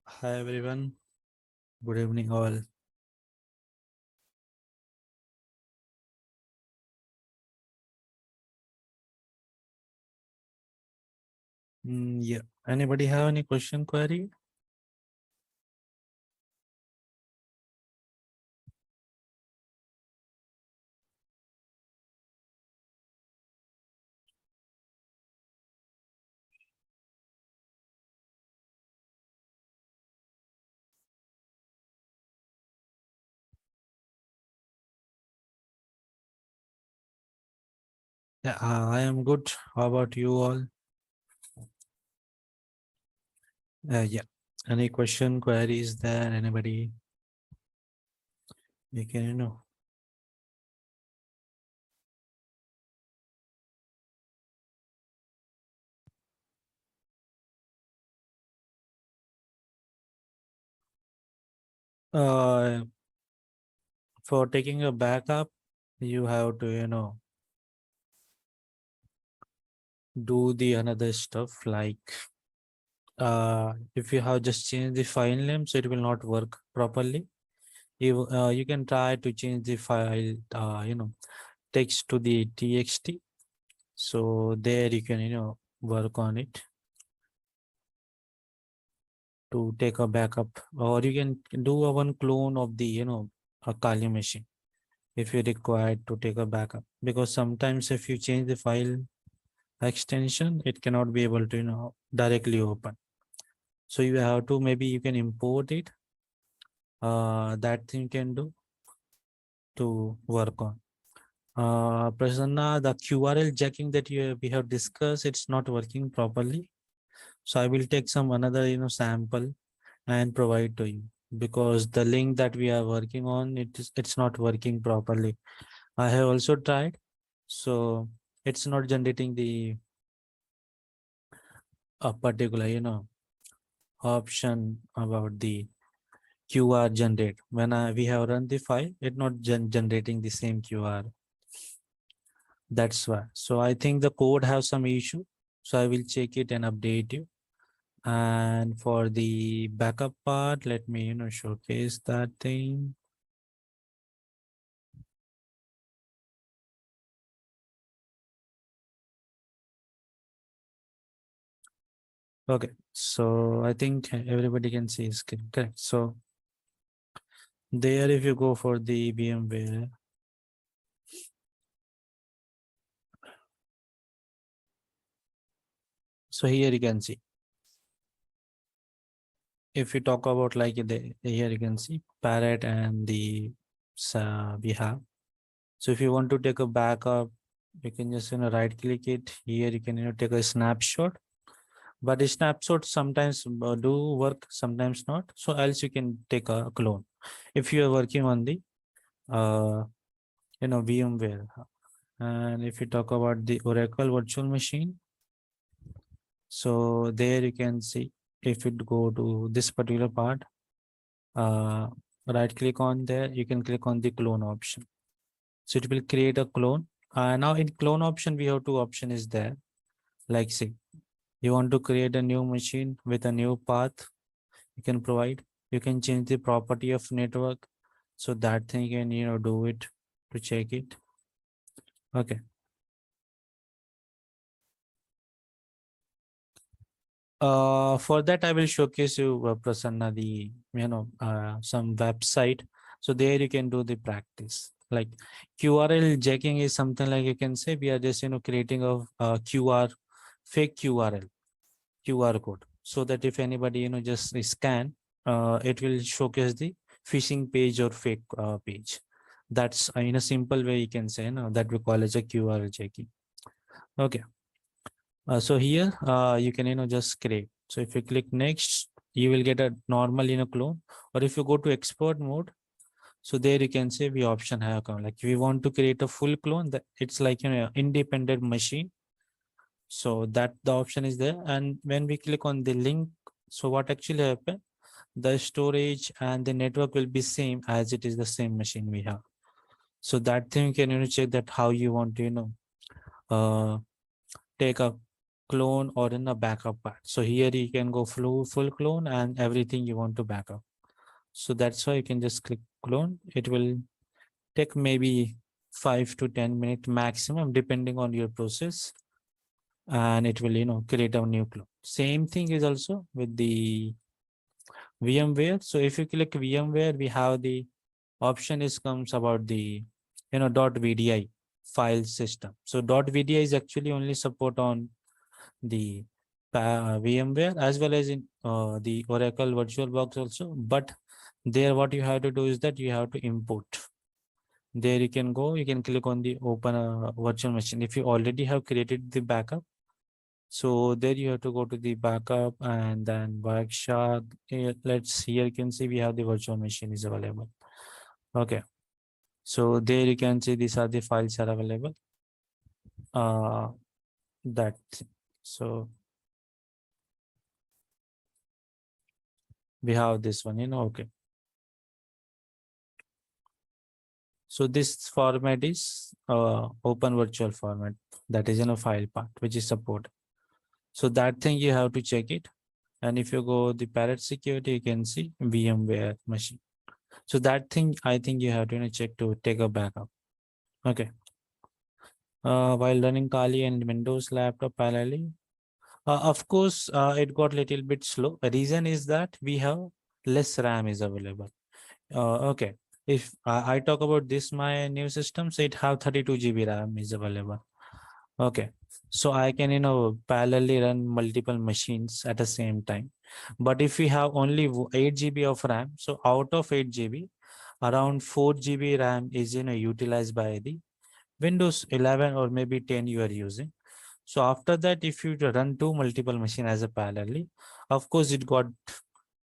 Hi everyone. Good evening all. Yeah. Anybody have any question query? Yeah, I am good. How about you all? Yeah. Any question queries there? Anybody? You can for taking a backup, you have to do the another stuff like if you have just changed the file name, so it will not work properly. You can try to change the file text to the txt. So there you can work on it to take a backup, or you can do a one clone of the a Kali machine if you required to take a backup, because sometimes if you change the file extension, it cannot be able to directly open. So you have to, maybe you can import it. That thing you can do to work on. Prasanna, the QRL jacking that we have discussed, it's not working properly. So I will take some another sample and provide to you, because the link that we are working on, it's not working properly. I have also tried, so it's not generating the a particular option about the QR generate. When we have run the file, it not generating the same QR. That's why. So I think the code has some issue, so I will check it and update you. And for the backup part, let me showcase that thing. Okay, so I think everybody can see screen, correct? So there, if you go for the VMware, so here you can see. If you talk about like here you can see Parrot and the we have. So if you want to take a backup, you can just right click it. Here you can take a snapshot. But the snapshots sometimes do work, sometimes not. So else you can take a clone. If you are working on the VMware. And if you talk about the Oracle virtual machine, so there you can see, if it go to this particular part, uh, right click on there, you can click on the clone option. So it will create a clone. Now in clone option, we have two option is there. Like say, you want to create a new machine with a new path, you can provide. You can change the property of network. So that thing you can do it to check it. Okay. For that, I will showcase you, Prasanna, the some website. So there you can do the practice. Like QRL jacking is something like, you can say we are just creating a QR, fake QR code, so that if anybody just scan, it will showcase the phishing page or fake page. That's in a simple way you can say that we call as a QRL jacking. Okay. So here you can just create. So if you click next, you will get a normal clone. Or if you go to export mode, so there you can say we option have come, like we want to create a full clone, that it's like independent machine. So that the option is there. And when we click on the link, so what actually happen, the storage and the network will be same as it is the same machine we have. So that thing you can check that how you want to uh take a clone or in a backup part. So here you can go full clone and everything you want to backup. So that's why you can just click clone. It will take maybe 5 to 10 minutes maximum depending on your process, and it will create a new clone. Same thing is also with the VMware. So if you click VMware, we have the option is comes about the .vdi file system. So .vdi is actually only support on the VMware as well as in the Oracle VirtualBox also. But there what you have to do is that you have to import. There you can go, you can click on the open virtual machine. If you already have created the backup, so there you have to go to the backup and then workshop. Here you can see we have the virtual machine is available. Okay. So there you can see these are the files are available. That so we have this one, okay. So this format is open virtual format, that is in a file part which is support. So that thing you have to check it. And if you go the parrot security, you can see VMware machine. So that thing I think you have to check to take a backup. Okay. While running Kali and Windows laptop parallelly, of course, it got little bit slow. The reason is that we have less RAM is available. Okay. If I talk about this, my new system, so it have 32 GB RAM is available. Okay. So I can, parallelly run multiple machines at the same time. But if we have only 8 GB of RAM, so out of 8 GB, around 4 GB RAM is, utilized by the Windows 11 or maybe 10 you are using. So after that, if you run two multiple machine as a parallelly, of course it got,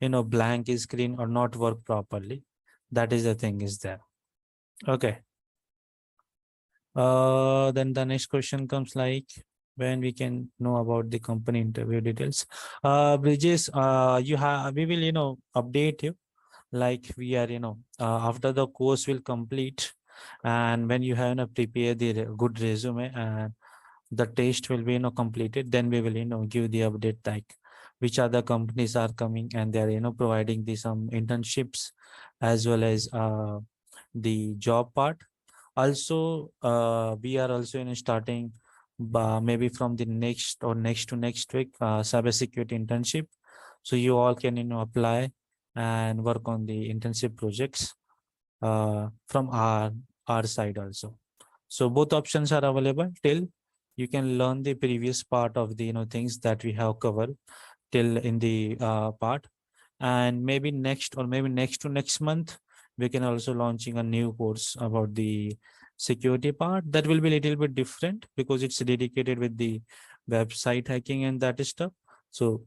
blank screen or not work properly. That is the thing is there. Okay. Then the next question comes like when we can know about the company interview details. Bridges, we will, update you like we are, after the course will complete and when you have prepare the good resume and the test will be completed, then we will give the update like which other companies are coming and they are providing the some internships as well as the job part. Also we are also starting maybe from the next or next week cybersecurity internship, so you all can apply and work on the internship projects from our side also. So both options are available till you can learn the previous part of the things that we have covered till in the part, and maybe next to next month we can also launching a new course about the security part that will be a little bit different because it's dedicated with the website hacking and that stuff. So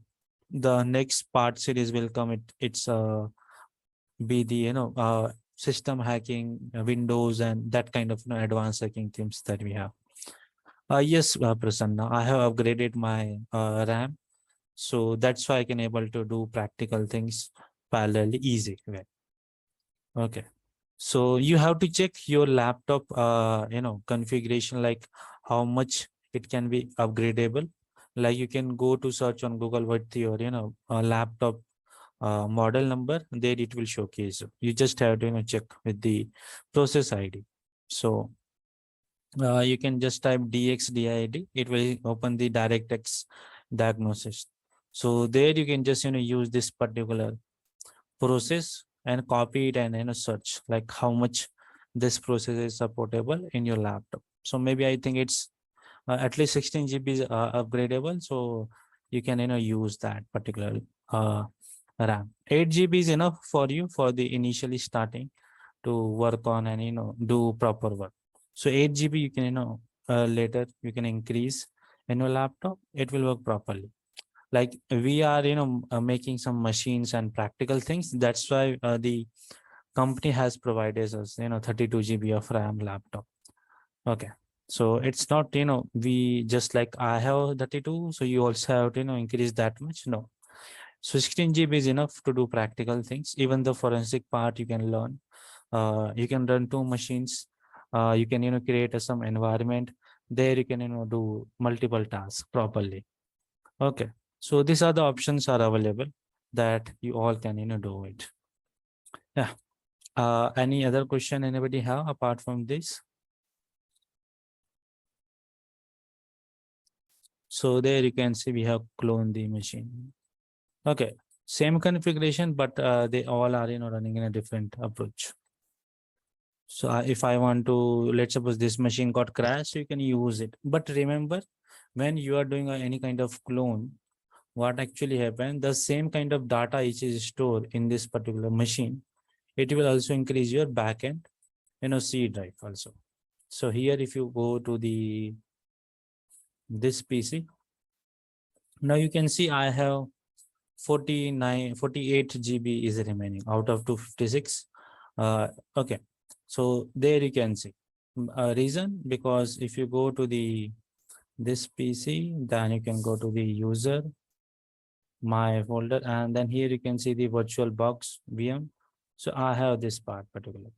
the next part series will come, it's be the system hacking, Windows and that kind of advanced hacking themes that we have. Yes, Prasanna, I have upgraded my RAM, so that's why I can able to do practical things parallelly easy way. Okay. So you have to check your laptop, configuration, like how much it can be upgradable. Like you can go to search on Google what your, laptop model number, there it will showcase. You just have to, check with the process ID. So you can just type DXDID, it will open the DirectX diagnosis. So there you can just, use this particular process and copy it and search like how much this process is supportable in your laptop. So maybe I think it's at least 16 GB is upgradable, so you can use that particular RAM. 8 GB is enough for you for the initially starting to work on and do proper work. So 8 GB you can later you can increase in your laptop, it will work properly. Like we are making some machines and practical things, that's why the company has provided us 32 GB of RAM laptop. Okay. So it's not we just like I have 32, so you also have to increase that much. No. So 16 GB is enough to do practical things. Even the forensic part you can learn. You can run two machines. You can create some environment there. You can do multiple tasks properly. Okay, so these are the options are available that you all can do it. Yeah. Any other question anybody have apart from this? So there you can see we have cloned the machine. Okay, same configuration, but they all are running in a different approach. So if I want to, let's suppose this machine got crashed, you can use it. But remember, when you are doing any kind of clone, what actually happens, the same kind of data which is stored in this particular machine, it will also increase your backend, C drive also. So here, if you go to this PC, now you can see I have 48 GB is remaining out of 256. Okay, so there you can see reason, because if you go to this PC, then you can go to the user, my folder, and then here you can see the virtual box VM. So I have this part particular,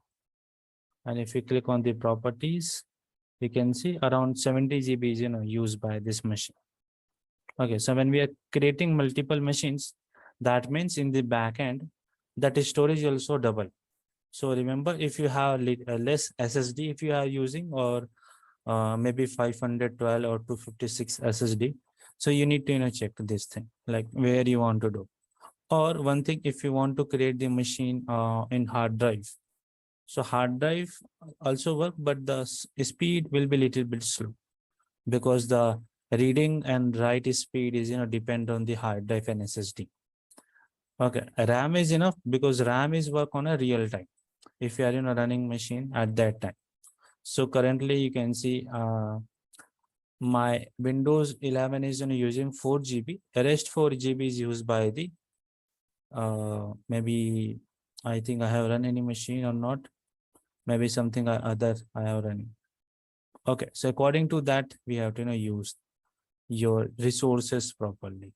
and if you click on the properties, you can see around 70 GB is used by this machine. Okay, so when we are creating multiple machines, that means in the back end, that storage also double. So remember, if you have less SSD, if you are using, or maybe 512 or 256 SSD, so you need to check this thing, like where you want to do. Or one thing, if you want to create the machine in hard drive, so hard drive also work, but the speed will be little bit slow, because the reading and write speed is depend on the hard drive and SSD. Okay, RAM is enough, because RAM is work on a real time if you are running machine at that time. So currently you can see my Windows 11 is using 4 GB. The rest 4 GB is used by the maybe, I think I have run any machine or not. Maybe something other I have running. Okay, so according to that, we have to use your resources properly.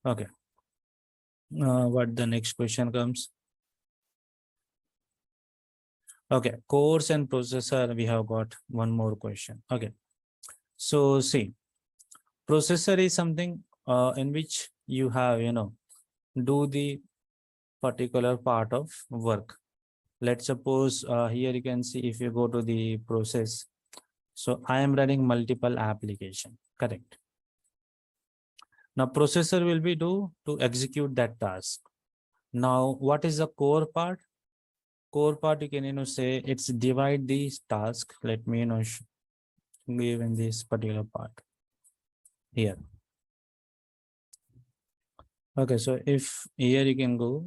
Okay. What the next question comes? Okay, cores and processor, we have got one more question. Okay, so see, processor is something in which you have do the particular part of work. Let's suppose here you can see, if you go to the process, so I am running multiple application, correct? Now processor will be do to execute that task. Now what is the core part? Core part, you can say it's divide these task. Let me give in this particular part here. Okay, so if here you can go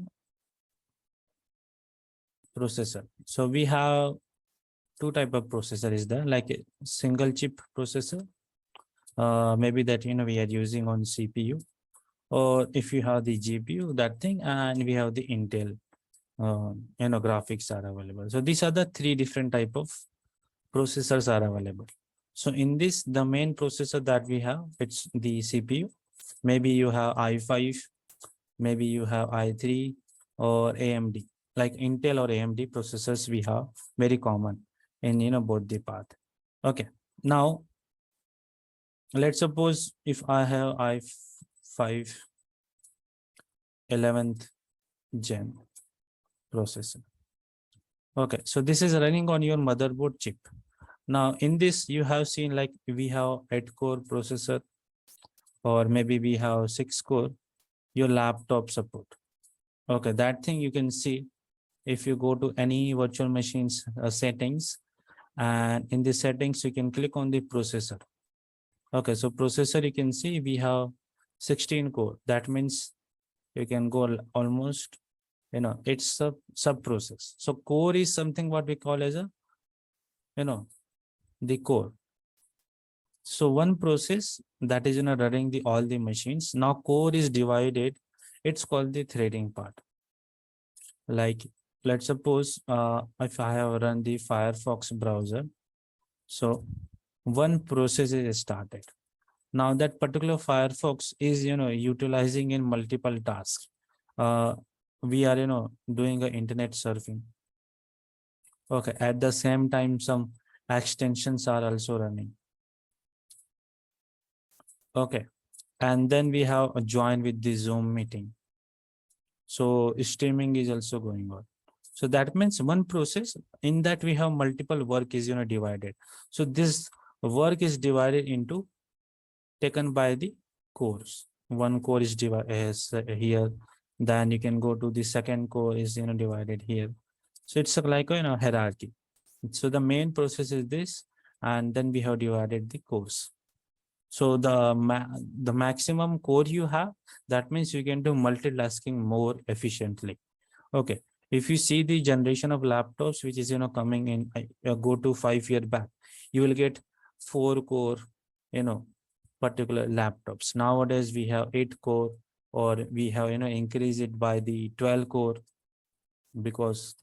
processor. So we have two type of processor is there, like a single chip processor, maybe that we are using on CPU, or if you have the GPU, that thing, and we have the Intel graphics are available. So these are the three different type of processors are available. So in this, the main processor that we have, it's the CPU. Maybe you have i5, maybe you have i3 or AMD. Like Intel or AMD processors we have very common in both the path. Okay, now let's suppose if I have i5 11th gen processor. Okay, so this is running on your motherboard chip. Now in this, you have seen like we have 8-core processor, or maybe we have 6-core, your laptop support. Okay, that thing you can see if you go to any virtual machines settings, and in the settings you can click on the processor. Okay, so processor, you can see we have 16 core. That means you can go almost, it's a sub process. So core is something what we call as a, the core. So one process that is running the all the machines. Now core is divided. It's called the threading part. Like let's suppose if I have run the Firefox browser, so one process is started. Now that particular Firefox is utilizing in multiple tasks. We are doing a internet surfing. Okay, at the same time some extensions are also running. Okay, And then we have a join with the Zoom meeting. So streaming is also going on. So that means one process in that we have multiple work is divided. So this work is divided into taken by the cores. One core is divided here. Then you can go to the second core is divided here. So it's like a hierarchy. So the main process is this, and then we have divided the cores. So the maximum core you have, that means you can do multitasking more efficiently. Okay. If you see the generation of laptops, which is coming in, go to 5 year back, you will get 4 core, you know, particular laptops. Nowadays we have 8 core, or we have increase it by the 12 core, because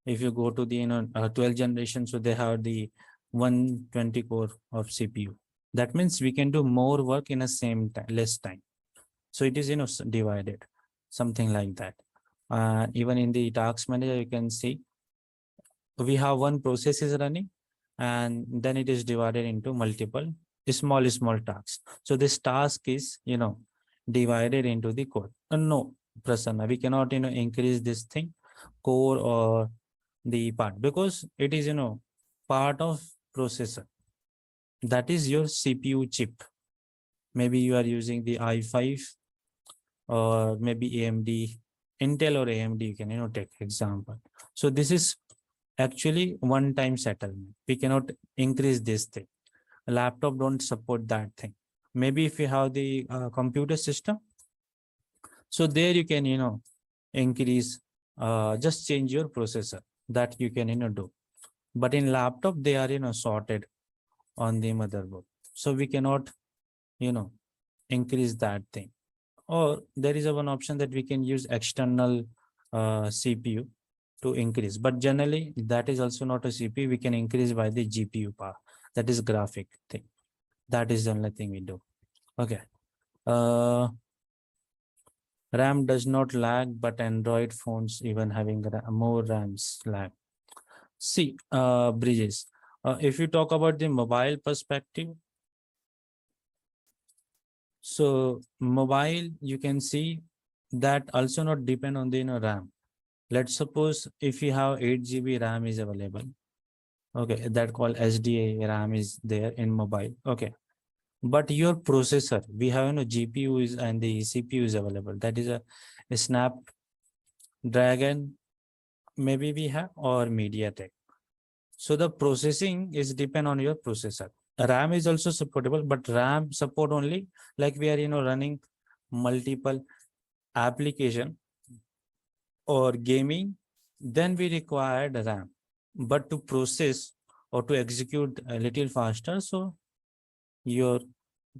if you go to the 12th generation, so they have the 120 core of CPU. That means we can do more work in a same time, less time. So it is divided, something like that. Even in the task manager, you can see we have one process is running, and then it is divided into multiple small tasks. So this task is divided into the code. No, Prasanna, we cannot increase this thing core or the part, because it is part of processor. That is your CPU chip. Maybe you are using the i5, or maybe AMD, Intel or AMD, you can take example. So this is actually one time settlement. We cannot increase this thing. A laptop don't support that thing. Maybe if you have the computer system, so there you can increase, just change your processor, that you can do. But in laptop they are sorted on the motherboard, so we cannot increase that thing. Or there is a one option that we can use external CPU to increase, but generally that is also not a CPU. We can increase by the GPU power, that is graphic thing. That is the only thing we do. Okay. RAM does not lag, but Android phones even having more RAMs lag. See, Bridges, if you talk about the mobile perspective, so mobile, you can see that also not depend on the RAM. Let's suppose if you have 8 GB RAM is available. Okay, that called SDA RAM is there in mobile. Okay, but your processor, we have GPU is and the CPU is available. That is a Snapdragon, maybe we have, or MediaTek. So the processing is depend on your processor. RAM is also supportable, but RAM support only like we are running multiple application or gaming, then we required RAM. But to process or to execute a little faster, so your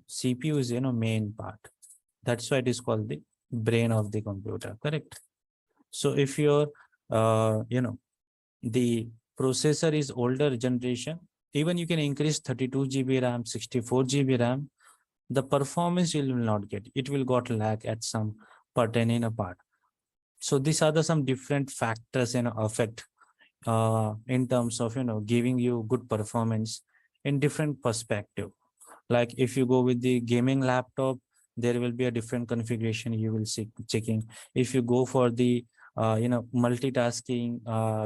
CPU is main part. That's why it is called the brain of the computer, correct? So if your the processor is older generation, even you can increase 32 GB RAM, 64 GB RAM, the performance you will not get. It will got lag at some pertaining a part. So these are the some different factors affect in terms of giving you good performance in different perspective. Like if you go with the gaming laptop, there will be a different configuration you will see checking. If you go for the multitasking,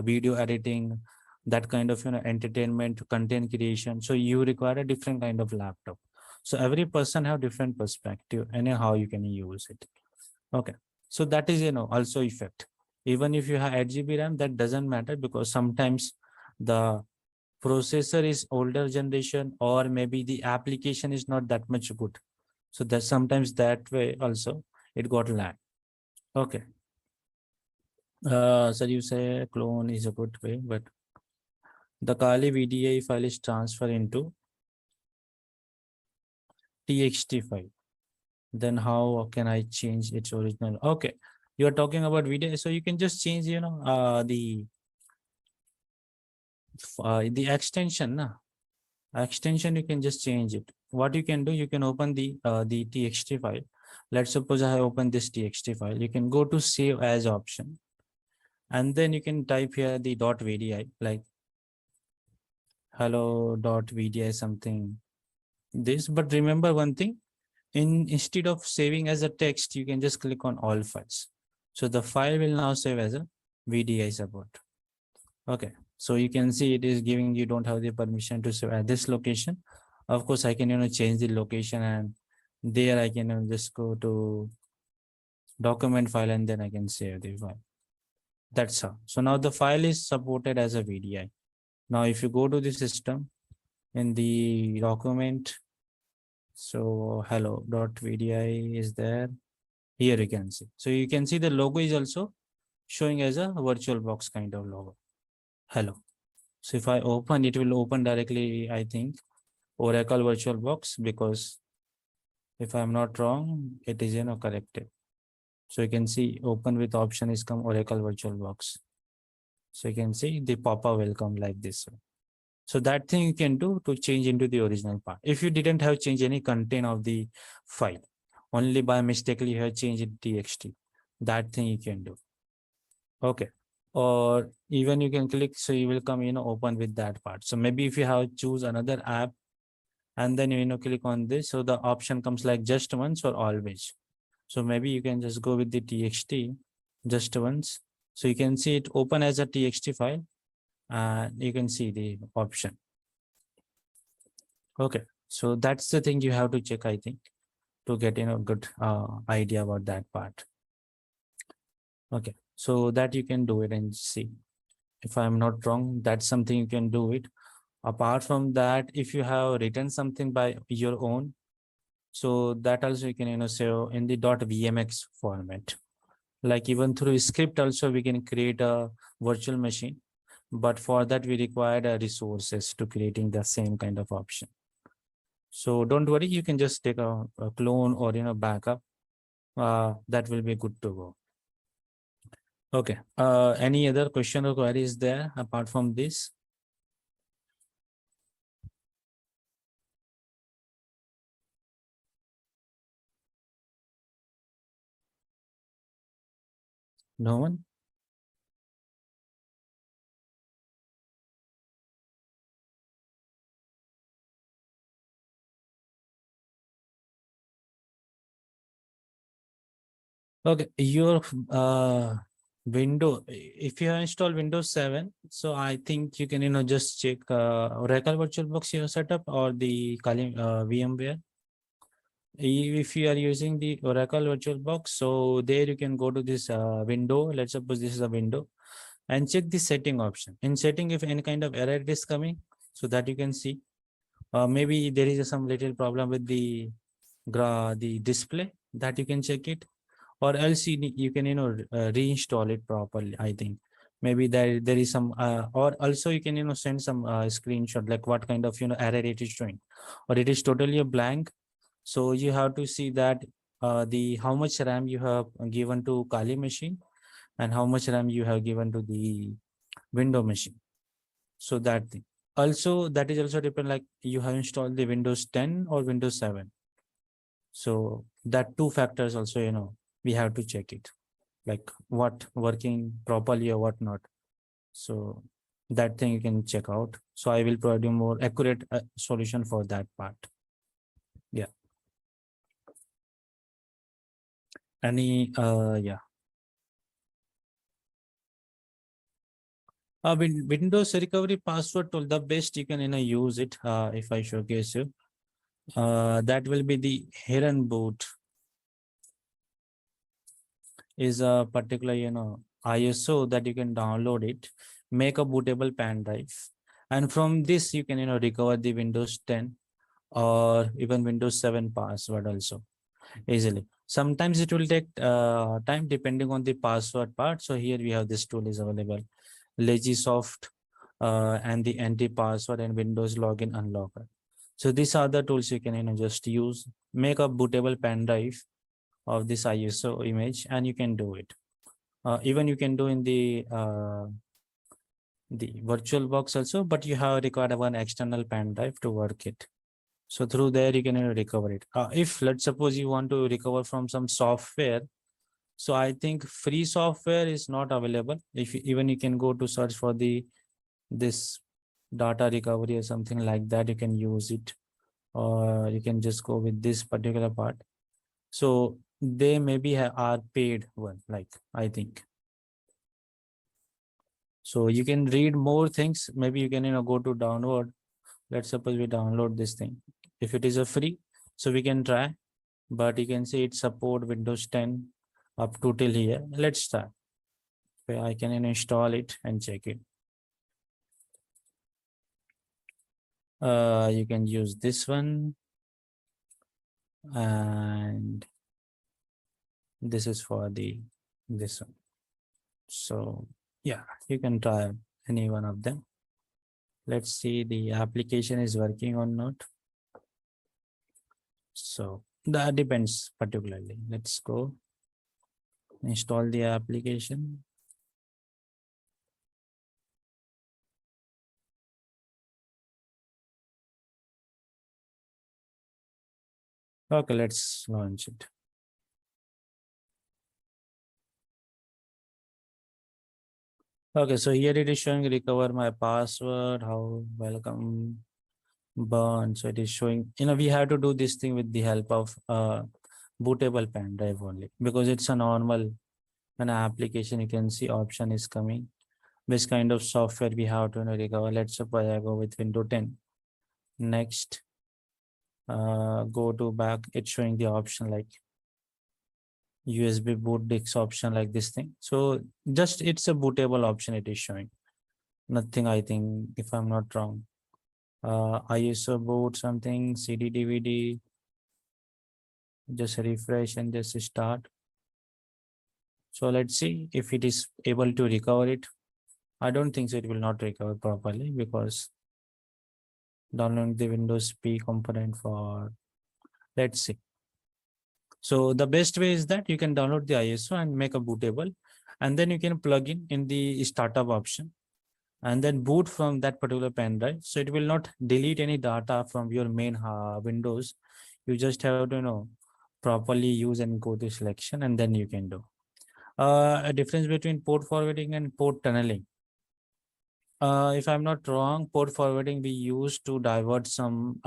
video editing, that kind of entertainment, content creation, so you require a different kind of laptop. So every person have different perspective and how you can use it. Okay, so that is also effect. Even if you have 8 GB RAM, that doesn't matter, because sometimes the processor is older generation, or maybe the application is not that much good. So that sometimes that way also it got lag. Okay. So you say clone is a good way, but the Kali VDI file is transferred into TXT file. Then how can I change its original? Okay, you are talking about VDI, so you can just change the extension. Extension you can just change it. What you can do, you can open the TXT file. Let's suppose I have opened this TXT file. You can go to save as option, and then you can type here the .vdi, like hello.vdi something this. But remember one thing, instead of saving as a text, you can just click on all files. So the file will now save as a VDI support. Okay, so you can see it is giving you don't have the permission to save at this location. Of course, I can change the location, and there I can just go to document file and then I can save the file. That's how. So now the file is supported as a VDI. Now if you go to the system in the document, so hello.vdi is there. Here you can see. So you can see the logo is also showing as a virtual box kind of logo. Hello. So if I open, it will open directly, I think, Oracle VirtualBox, because if I'm not wrong, it is corrected. So you can see open with option is come Oracle VirtualBox. So you can see the pop-up will come like this. So that thing you can do to change into the original part. If you didn't have changed any content of the file, only by mistakenly you have changed it txt, that thing you can do. Okay. Or even you can click, so you will come, open with that part. So maybe if you have choose another app and then, click on this, so the option comes like just once or always. So maybe you can just go with the txt just once. So you can see it open as a txt file and you can see the option. Okay. So that's the thing you have to check, I think, to get, good idea about that part. Okay. So that you can do it and see. If I'm not wrong, that's something you can do it. Apart from that, if you have written something by your own, so that also you can save in the .vmx format. Like even through script also we can create a virtual machine, but for that we required resources to creating the same kind of option. So don't worry, you can just take a clone or backup. That will be good to go. Okay. Any other question or queries there apart from this? No one? Okay, your window, if you have installed Windows 7, so I think you can just check Oracle VirtualBox you have set up or the Kali VMware. If you are using the Oracle VirtualBox, so there you can go to this window. Let's suppose this is a window, and check the setting option. In setting, if any kind of error is coming, so that you can see. Maybe there is some little problem with the display, that you can check it, or else you can reinstall it properly. I think maybe there is some or also you can send some screenshot like what kind of error it is showing, or it is totally a blank. So you have to see that the how much RAM you have given to Kali machine and how much RAM you have given to the window machine. So that thing also, that is also depend, like you have installed the Windows 10 or Windows 7. So that two factors also we have to check it, like what working properly or what not. So that thing you can check out. So I will provide you more accurate solution for that part. Yeah. Any yeah. Windows recovery password tool, the best you can use it. If I showcase you, that will be the Heron boot. Is a particular ISO that you can download it, make a bootable pen drive, and from this you can recover the Windows 10 or even Windows 7 password also easily. Sometimes it will take time depending on the password part. So here we have this tool is available, Legisoft, and the anti-password and Windows login unlocker. So these are the tools you can just use, make a bootable pen drive of this ISO image, and you can do it. Even you can do in the VirtualBox also, but you have required one external pen drive to work it. So through there you can recover it. If let's suppose you want to recover from some software, so I think free software is not available. If even you can go to search for this data recovery or something like that, you can use it. or you can just go with this particular part. So they maybe are paid one, like I think. So you can read more things. Maybe you can go to download. Let's suppose we download this thing. If it is a free, so we can try. But you can see it support Windows 10 up to till here. Let's try. I can install it and check it. You can use this one, and this is for this one. So yeah, you can try any one of them. Let's see the application is working or not. So that depends particularly. Let's go install the application. Okay, let's launch it. Okay, so here it is showing recover my password, how welcome burn. So it is showing, we have to do this thing with the help of bootable pen drive only, because it's a normal an application. You can see option is coming. This kind of software we have to recover. Let's suppose I go with Windows 10. Next, go to back. It's showing the option like USB boot disk option, like this thing. So just it's a bootable option it is showing. Nothing, I think, if I'm not wrong. ISO boot something, CD DVD. Just refresh and just start. So let's see if it is able to recover it. I don't think so. It will not recover properly because downloading the Windows P component for, let's see. So the best way is that you can download the ISO and make a bootable, and then you can plug in the startup option and then boot from that particular pen drive. So it will not delete any data from your main Windows. You just have to properly use and go to selection, and then you can do. A difference between port forwarding and port tunneling. If I'm not wrong, port forwarding we use to divert some,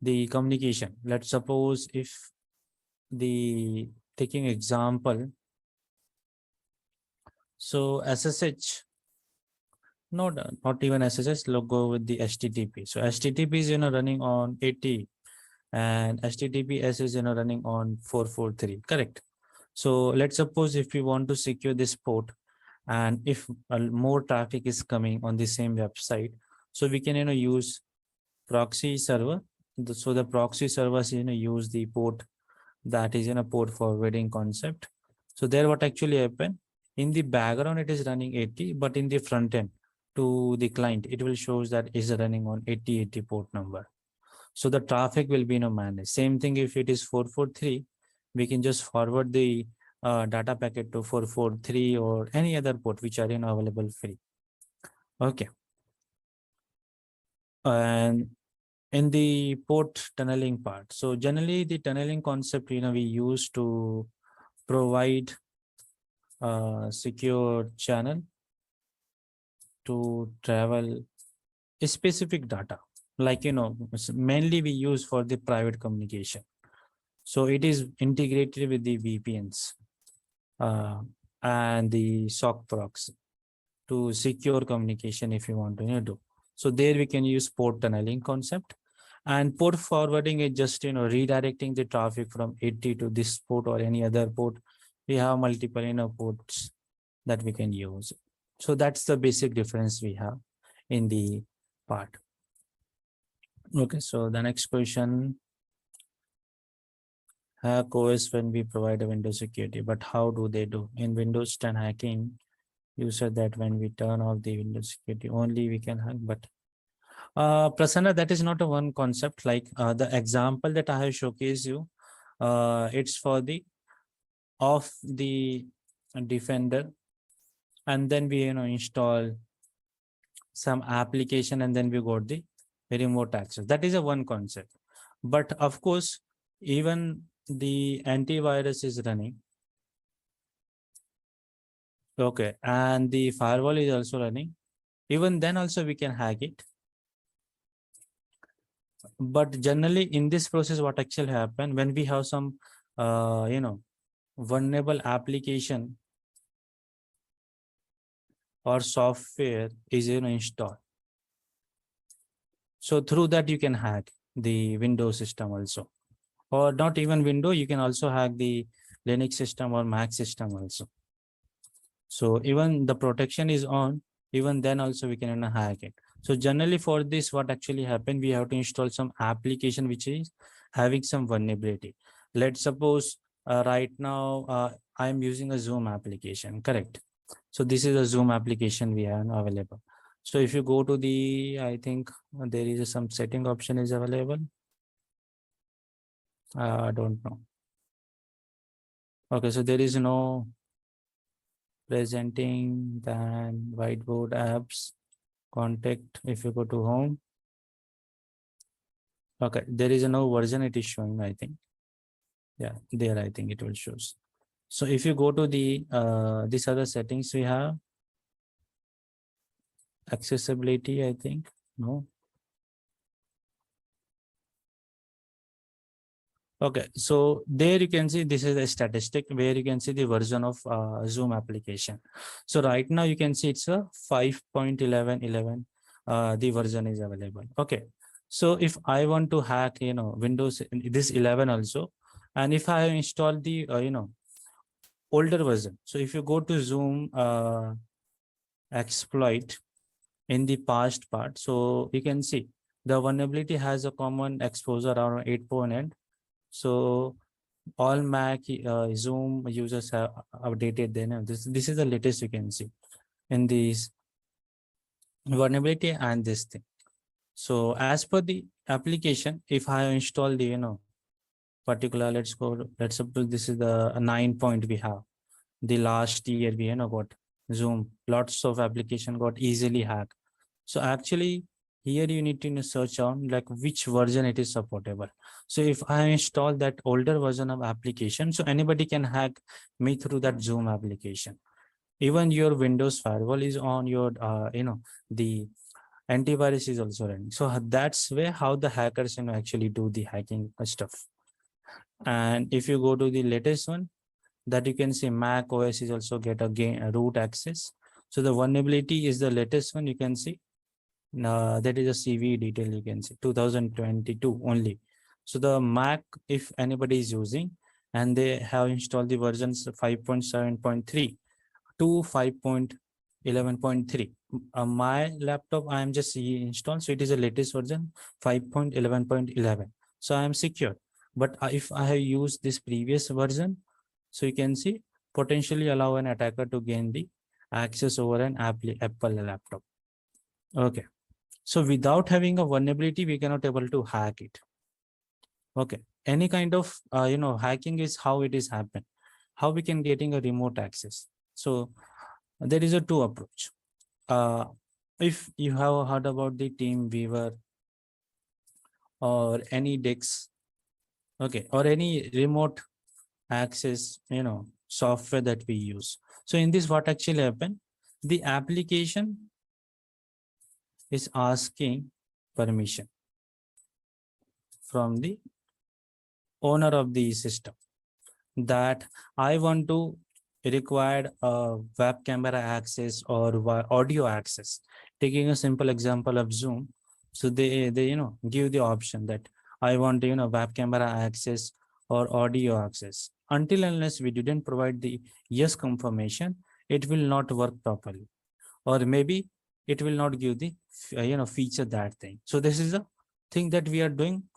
the communication. Let's suppose if the taking example, so SSH, not even SSH, go with the HTTP. So HTTP is running on 80, and HTTPS is running on 443, correct? So let's suppose if we want to secure this port, and if more traffic is coming on the same website, so we can use proxy server. So the proxy servers use the port, that is in a port forwarding concept. So there what actually happen, in the background it is running 80, but in the front end to the client it will shows that is running on 8080 port number. So the traffic will be managed. Same thing if it is 443, we can just forward the data packet to 443 or any other port which are available free. Okay. And in the port tunneling part, so generally the tunneling concept we use to provide a secure channel to travel a specific data, like mainly we use for the private communication. So it is integrated with the VPNs and the SOC proxy to secure communication if you want to do. So there we can use port tunneling concept, and port forwarding is just redirecting the traffic from 80 to this port or any other port. We have multiple ports that we can use. So that's the basic difference we have in the part. Okay, so the next question. Hack OS when we provide a Windows security, but how do they do? In Windows 10 hacking, you said that when we turn off the Windows security, only we can hack, but Prasanna, that is not a one concept. Like the example that I have showcased you, it's for the off the Defender, and then we install some application, and then we got the remote access. That is a one concept. But of course, even the antivirus is running. Okay, and the firewall is also running. Even then also we can hack it. But generally in this process, what actually happen when we have some vulnerable application or software is installed, so through that you can hack the Windows system also, or not even Windows, you can also hack the Linux system or Mac system also. So even the protection is on, even then also we can hack it. So generally for this, what actually happen, we have to install some application which is having some vulnerability. Let's suppose right now I am using a Zoom application, correct? So this is a Zoom application we have available. So if you go to the, I think there is some setting option is available. I don't know. Okay, so there is no presenting, then whiteboard apps, contact. If you go to home, okay, there is no version it is showing, I think. Yeah, there I think it will shows. So if you go to the these other settings, we have accessibility, I think. No. Okay, so there you can see this is a statistic where you can see the version of Zoom application. So right now you can see it's a 5.11.11. The version is available. Okay, so if I want to hack, Windows this 11 also, and if I install the older version. So if you go to Zoom exploit in the past part, so you can see the vulnerability has a common exposure around 8.8. So all Mac Zoom users have updated then. This is the latest you can see in this vulnerability and this thing. So as per the application, if I install the particular, let's suppose this is the 9 point we have. The last year we got Zoom, lots of application got easily hacked. So actually here you need to search on like which version it is supportable. So if I install that older version of application, so anybody can hack me through that Zoom application. Even your Windows firewall is on, your the antivirus is also running. So that's where how the hackers actually do the hacking stuff. And if you go to the latest one, that you can see Mac OS is also get a root access. So the vulnerability is the latest one you can see. That is a CV detail you can see 2022 only. So the Mac, if anybody is using and they have installed the versions 5.7.3 to 5.11.3. My laptop I am just installed, so it is the latest version 5.11.11. So I am secure. But if I have used this previous version, so you can see potentially allow an attacker to gain the access over an Apple laptop. Okay. So without having a vulnerability, we cannot able to hack it. Okay. Any kind of hacking is how it is happen. How we can getting a remote access. So there is a two approach. If you have heard about the TeamViewer or any Dex, okay, or any remote access, software that we use. So in this, what actually happen? The application is asking permission from the owner of the system that I want to require a web camera access or audio access. Taking a simple example of Zoom, so they give the option that I want web camera access or audio access. Until unless we didn't provide the yes confirmation, it will not work properly, or maybe it will not give the feature that thing. So this is a thing that we are doing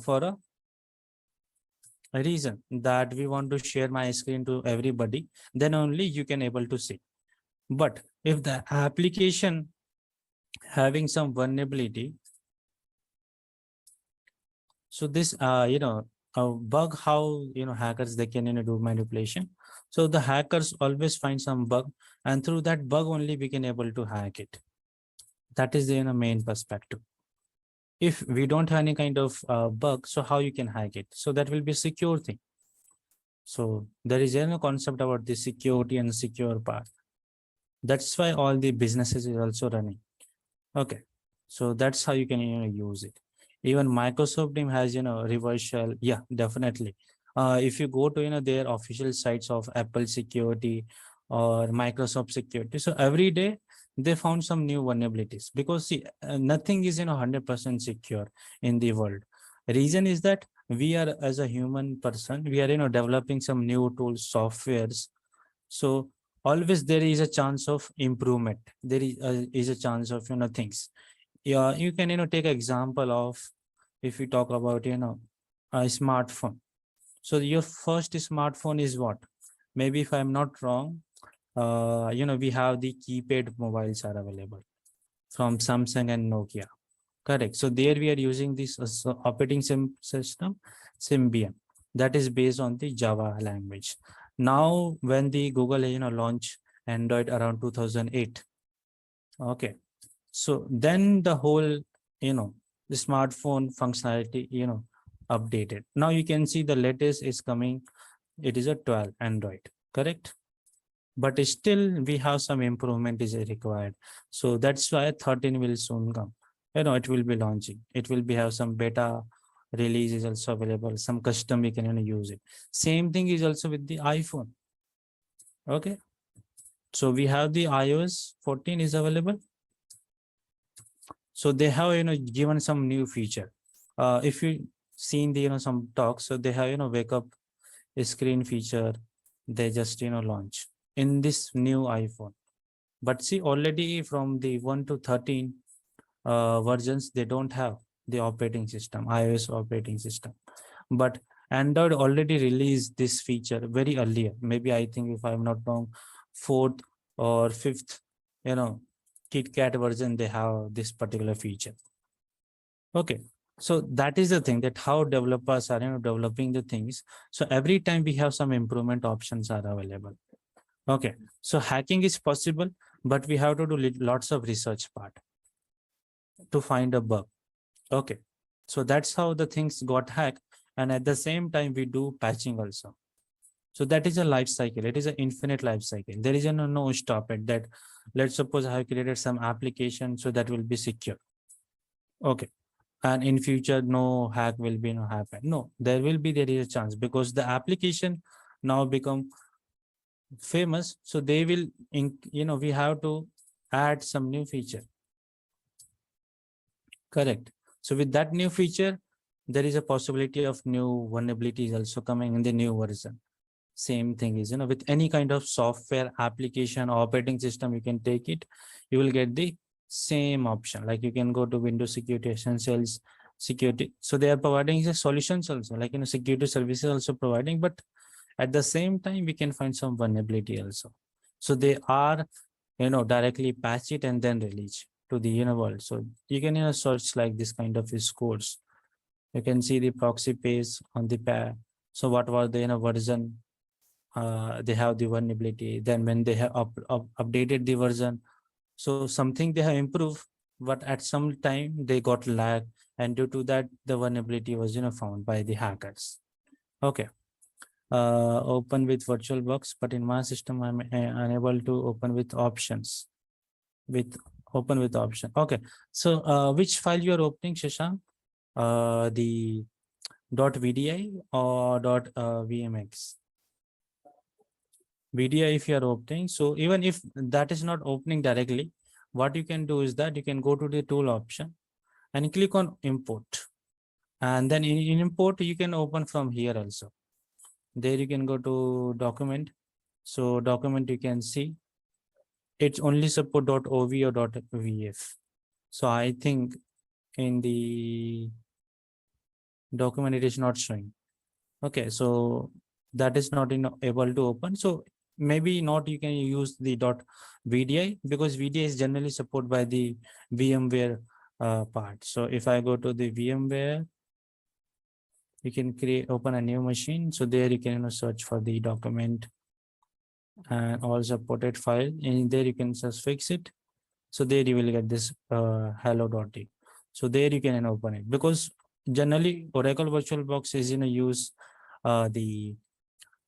for a reason that we want to share my screen to everybody, then only you can able to see. But if the application having some vulnerability, so this a bug, how hackers they can do manipulation. So the hackers always find some bug, and through that bug only we can able to hack it. That is the main perspective. If we don't have any kind of bug, so how you can hack it? So that will be a secure thing. So there is a concept about the security and secure part. That's why all the businesses is also running. Okay. So that's how you can use it. Even Microsoft team has, reversal. Yeah, definitely. If you go to, their official sites of Apple security or Microsoft security, so every day they found some new vulnerabilities, because see, nothing is, 100% secure in the world. Reason is that we are, as a human person, we are, developing some new tools, softwares. So always there is a chance of improvement. There is a chance of, things. Yeah, you can, take example of, if we talk about, a smartphone. So your first smartphone is what? Maybe, if I'm not wrong, we have the keypad mobiles are available from Samsung and Nokia. Correct. So there we are using this operating system, Symbian, that is based on the Java language. Now, when the Google, launched Android around 2008. Okay. So then the whole, the smartphone functionality, updated. Now you can see the latest is coming. It is a 12 Android, correct? But still we have some improvement is required. So that's why 13 will soon come. It will be launching. It will be have some beta release is also available. Some custom we can, use it. Same thing is also with the iPhone. Okay. So we have the iOS 14 is available. So they have, given some new feature. If you seen the, some talks, so they have, wake up screen feature. They just, launch in this new iPhone. But see, already from the 1 to 13 versions, they don't have the operating system, iOS operating system. But Android already released this feature very earlier. Maybe, I think, if I'm not wrong, fourth or fifth, KitKat version, they have this particular feature. Okay. So that is the thing, that how developers are, developing the things. So every time we have some improvement options are available. Okay. So hacking is possible, but we have to do lots of research part to find a bug. Okay. So that's how the things got hacked. And at the same time, we do patching also. So that is a life cycle. It is an infinite life cycle. There is no stop at that. Let's suppose I have created some application, so that will be secure. Okay. And in future, no hack will be no happen. No, there is a chance, because the application now become famous. So they will, we have to add some new feature. Correct. So with that new feature, there is a possibility of new vulnerabilities also coming in the new version. Same thing is, with any kind of software application operating system, you can take it, you will get the same option. Like you can go to Windows Security Essentials, security. So they are providing the solutions also, like, security services also providing, but at the same time, we can find some vulnerability also. So they are, directly patch it and then release to the world. So you can, search like this kind of scores. You can see the proxy page on the pair. So what was the version? They have the vulnerability. Then when they have updated the version, so something they have improved, but at some time they got lag, and due to that, the vulnerability was, found by the hackers. Okay. Open with VirtualBox, but in my system, I'm unable to open with options. With open with option. Okay. So which file you are opening, Shashank? The .vdi or .vmx? VDI if you are opening. So even if that is not opening directly, what you can do is that you can go to the tool option and click on import. And then in import, you can open from here also. There you can go to document. So document, you can see it's only support .ov or .vf. So I think in the document, it is not showing. Okay, so that is not able to open. So maybe not, you can use the .vdi, because VDI is generally supported by the VMware part. So if I go to the VMware, you can open a new machine. So there you can search for the document and all supported file. And there you can just fix it. So there you will get this hello.t. So there you can open it, because generally Oracle VirtualBox is use the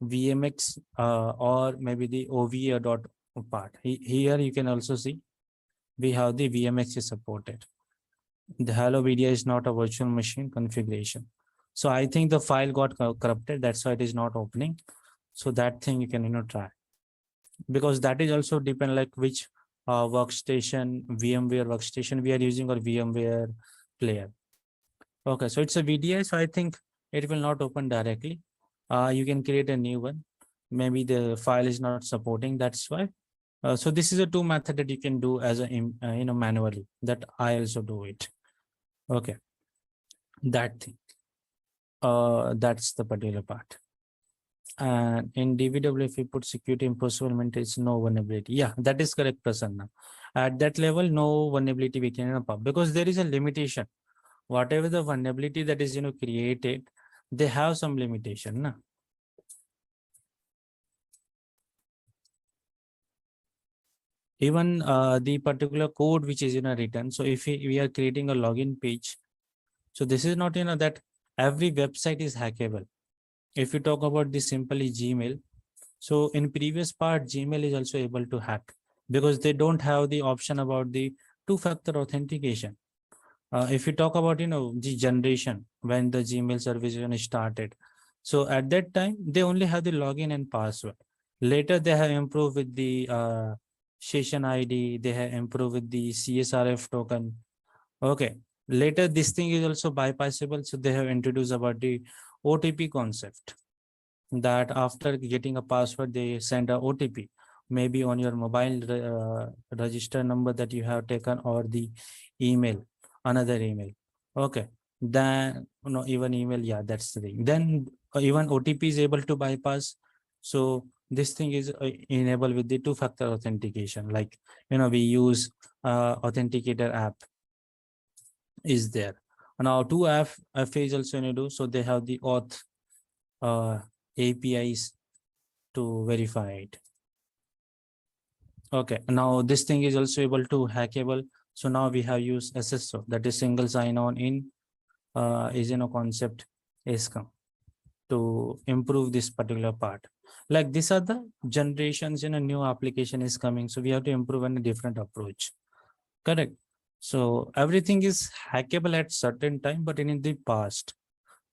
VMX or maybe the OVA dot part. Here you can also see we have the VMX is supported. The Hello VDI is not a virtual machine configuration. So I think the file got corrupted. That's why it is not opening. So that thing you can try, because that is also depend like which workstation, VMware workstation we are using, or VMware player. Okay, so it's a VDI, so I think it will not open directly. You can create a new one. Maybe the file is not supporting, that's why. So this is a two method that you can do as a manually, that I also do it. Okay, that thing. That's the particular part. And in DVW, if you put security impossible, it's no vulnerability. Yeah, that is correct, Prasanna. At that level, no vulnerability we can pub, because there is a limitation. Whatever the vulnerability that is created, they have some limitation. Na? Even the particular code which is written. So if we are creating a login page, so this is not that every website is hackable. If you talk about this simply Gmail, so in previous part, Gmail is also able to hack, because they don't have the option about the two-factor authentication. If you talk about the generation when the Gmail service started, so at that time they only have the login and password. Later they have improved with the session ID. They have improved with the CSRF token. Okay. Later this thing is also bypassable, so they have introduced about the OTP concept, that after getting a password, they send a OTP, maybe on your mobile register number that you have taken, or the email, another email. Okay. Then, no, even email. Yeah, that's the thing. Then even OTP is able to bypass. So this thing is enabled with the two-factor authentication. Like, we use authenticator app is there. Now, two app is also do. So they have the auth APIs to verify it. Okay, now this thing is also able to hackable. So now we have used SSO, that is single sign-on in is concept SCOM, to improve this particular part. Like these are the generations in a new application is coming. So we have to improve on a different approach. Correct. So everything is hackable at certain time, but in the past.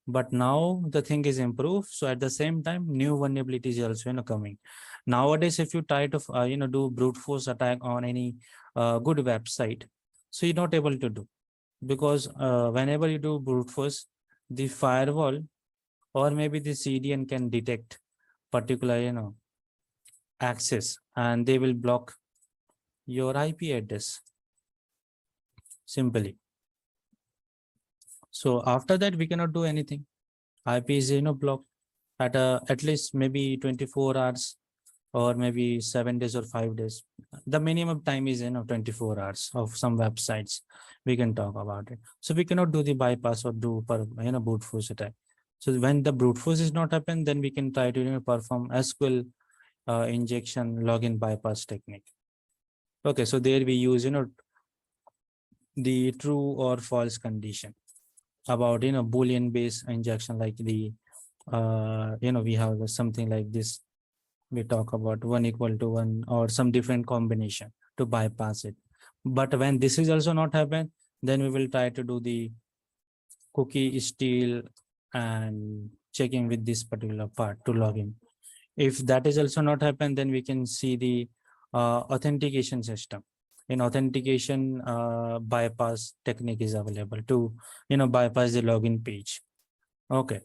But now the thing is improved. So at the same time, new vulnerabilities are also coming. Nowadays, if you try to do brute force attack on any good website, so you're not able to do, because whenever you do brute force, the firewall or maybe the CDN can detect particular access, and they will block your IP address simply. So after that, we cannot do anything. IP is blocked at least maybe 24 hours, or maybe 7 days or 5 days. The minimum time is 24 hours of some websites. We can talk about it. So we cannot do the bypass or do brute force attack. So when the brute force is not happen, then we can try to perform SQL injection login bypass technique. Okay, so there we use the true or false condition about Boolean based injection, like the we have something like this. We talk about 1 equal to 1 or some different combination to bypass it. But when this is also not happen, then we will try to do the cookie steal and checking with this particular part to log in. If that is also not happen, then we can see the authentication system. In authentication, bypass technique is available to bypass the login page. Okay.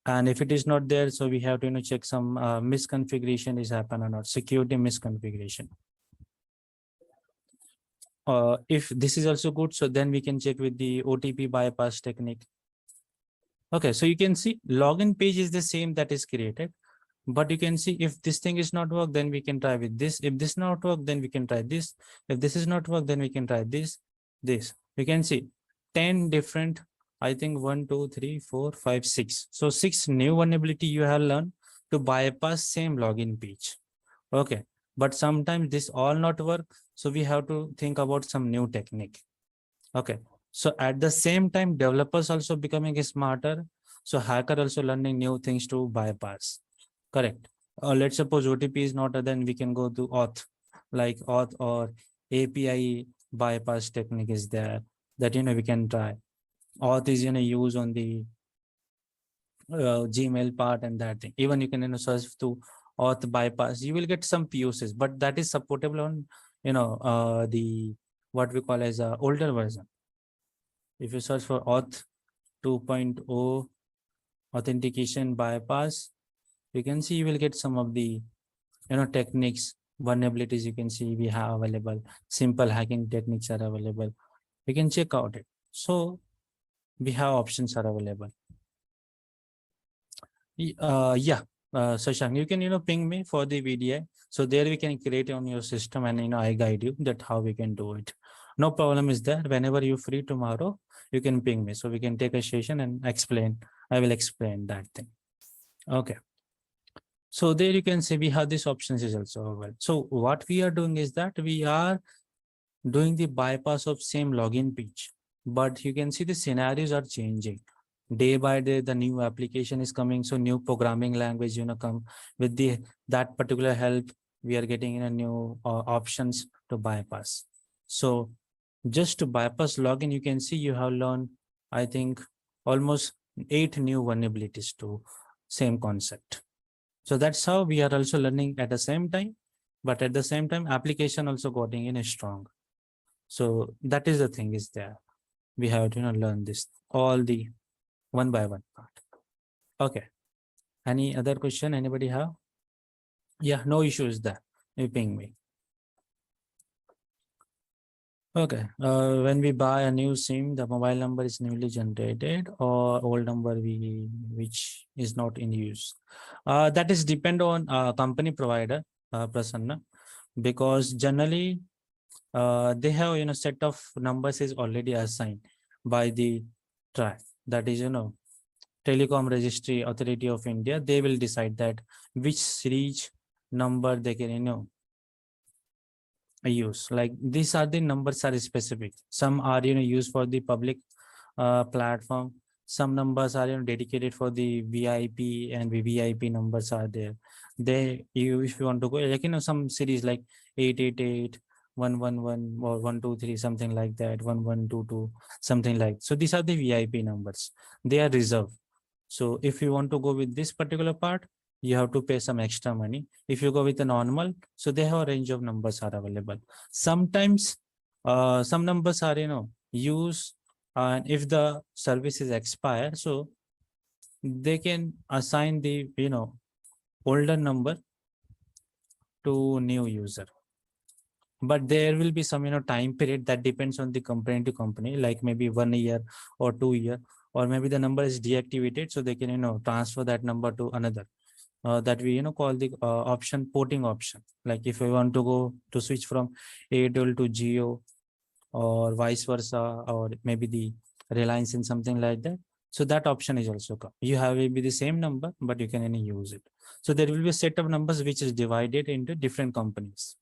And if it is not there, so we have to check some misconfiguration is happen or not, security misconfiguration. If this is also good, so then we can check with the OTP bypass technique. Okay, so you can see login page is the same that is created, but you can see if this thing is not work, then we can try with this. If this not work, then we can try this. If this is not work, then we can try this. You can see 10 different, I think 1, 2, 3, 4, 5, 6. So 6 new vulnerability you have learned to bypass same login page. Okay, but sometimes this all not work, so we have to think about some new technique. Okay, so at the same time, developers also becoming smarter, so hacker also learning new things to bypass. Correct. Let's suppose OTP is not, then we can go to auth, like auth or API bypass technique is there. that we can try. Auth is use on the Gmail part and that thing. Even you can search to auth bypass. You will get some POCs, but that is supportable on the what we call as a older version. If you search for auth 2.0 authentication bypass, you can see you will get some of the techniques, vulnerabilities. You can see we have available. Simple hacking techniques are available. You can check out it. So we have options are available. Yeah. Shashank, you can ping me for the VDI. So there we can create on your system, and I guide you that how we can do it. No problem is there. Whenever you're free tomorrow, you can ping me, so we can take a session and explain. I will explain that thing. Okay. So there you can see we have these options is also available. So what we are doing is that we are doing the bypass of same login page, but you can see the scenarios are changing day by day. The new application is coming, so new programming language come with the that particular help. We are getting in a new options to bypass. So just to bypass login, you can see you have learned, I think, almost 8 new vulnerabilities to same concept. So that's how we are also learning at the same time, but at the same time application also getting in a strong. So that is the thing is there. We have to learn this all the one by one part. Okay. Any other question anybody have? Yeah, no issues there. You ping me. Okay. When we buy a new SIM, the mobile number is newly generated or old number which is not in use. That is depend on company provider, Prasanna, because generally they have set of numbers is already assigned by the track. That is Telecom Registry Authority of India. They will decide that which series number they can use. Like these are the numbers are specific. Some are used for the public platform. Some numbers are dedicated for the VIP, and VVIP numbers are there. If you want to go like some series like 888 111 or 123 something like that, 1122 something like. So these are the VIP numbers. They are reserved. So if you want to go with this particular part, you have to pay some extra money. If you go with a normal, so they have a range of numbers are available. Sometimes some numbers are used, and if the service is expired, so they can assign the older number to new user. But there will be some time period that depends on the company to company, like maybe 1 year or 2 year, or maybe the number is deactivated, so they can transfer that number to another. That we call the option porting option. Like if you want to go to switch from Airtel to Geo, or vice versa, or maybe the Reliance and something like that. So that option is also come. You have maybe the same number, but you can use it. So there will be a set of numbers which is divided into different companies,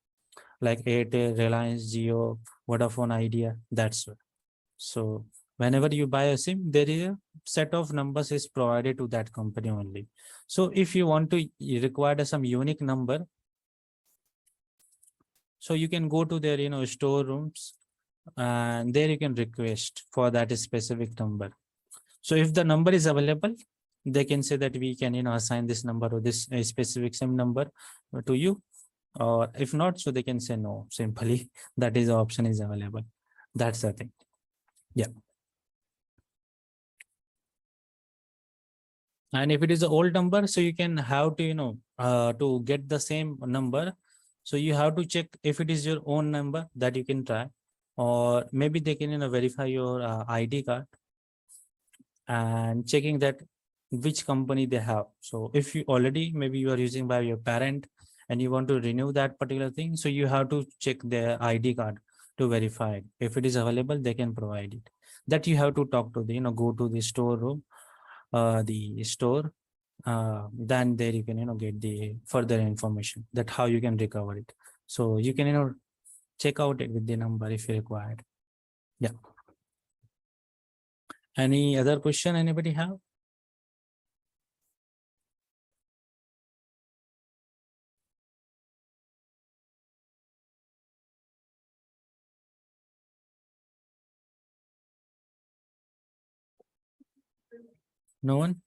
like Airtel, Reliance, Geo, Vodafone Idea. That's what. So whenever you buy a SIM, there is a set of numbers is provided to that company only. So if you want to require some unique number, so you can go to their storerooms, and there you can request for that specific number. So if the number is available, they can say that we can assign this number or this specific SIM number to you. Or if not, so they can say no, simply. That is the option is available. That's the thing. Yeah. And if it is an old number, so you can have to to get the same number, so you have to check if it is your own number, that you can try. Or maybe they can verify your ID card, and checking that which company they have. So if you already maybe you are using by your parent, and you want to renew that particular thing, so you have to check their ID card to verify it. If it is available, they can provide it. That you have to talk to the go to the storeroom, the store. Then there you can get the further information that how you can recover it. So you can check out it with the number if you required. Yeah. Any other question anybody have? No one?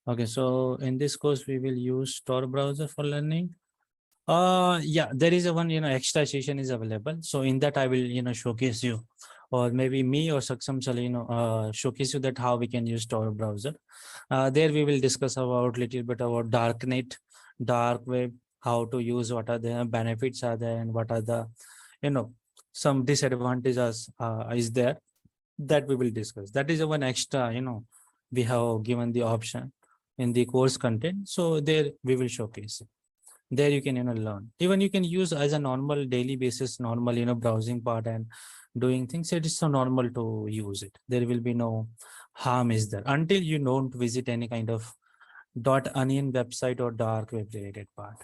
Okay, so in this course, we will use Tor browser for learning. Yeah, there is a one, extra session is available. So in that, I will, showcase you, or maybe me or Saksam shall, showcase you that how we can use Tor browser. There we will discuss about little bit about darknet, dark web, how to use, what are the benefits are there, and what are the, you know, some disadvantages is there, that we will discuss. That is a one extra, we have given the option in the course content. So there we will showcase it. There you can, learn. Even you can use as a normal daily basis, normal, browsing part and doing things. It is so normal to use it. There will be no harm is there until you don't visit any kind of .onion website or dark web related part.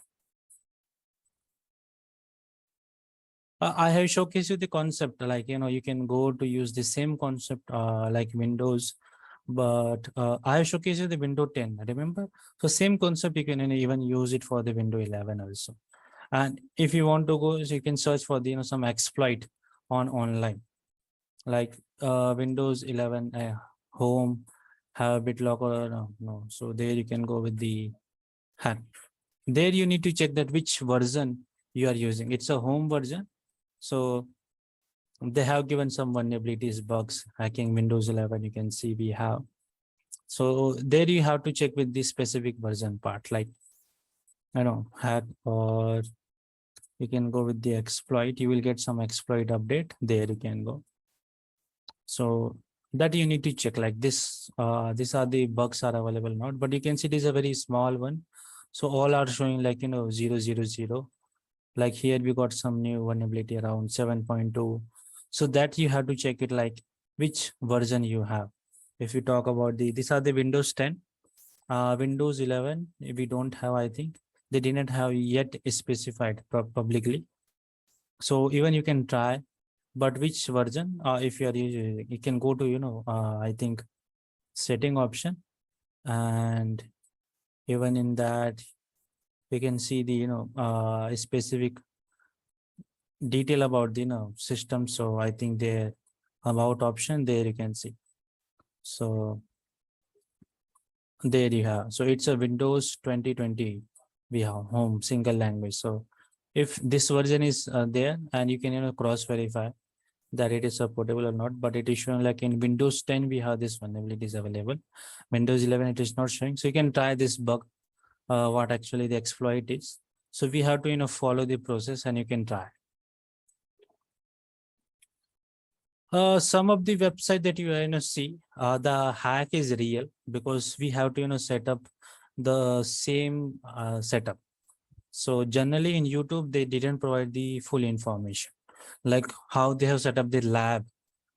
I have showcased you the concept, like, you can go to use the same concept like Windows, but I have showcased you the Windows 10, remember? So same concept, you can, even use it for the Windows 11 also. And if you want to go, so you can search for the, some exploit on online, like Windows 11 home, have BitLocker, no. So there you can go with the hack. There you need to check that which version you are using. It's a home version. So they have given some vulnerabilities, bugs, hacking Windows 11. You can see we have. So there you have to check with the specific version part, like, hack, or you can go with the exploit. You will get some exploit update. There you can go. So that you need to check, like this. These are the bugs are available not, but you can see it is a very small one. So all are showing like, 000. Like here we got some new vulnerability around 7.2. So that you have to check it, like which version you have. If you talk about these are the Windows 10, Windows 11 we don't have, I think they didn't have yet specified publicly. So even you can try, but which version, if you are using, you can go to, I think setting option, and even in that we can see the, specific detail about the, system. So I think the about option there you can see. So there you have. So it's a Windows 2020. We have home single language. So if this version is there, and you can, cross verify that it is supportable or not, but it is showing like in Windows 10 we have this vulnerability is available. Windows 11 it is not showing. So you can try this bug, what actually the exploit is. So we have to, follow the process, and you can try. Some of the website that you, see, the hack is real, because we have to, set up the same setup. So generally in YouTube, they didn't provide the full information, like how they have set up the lab.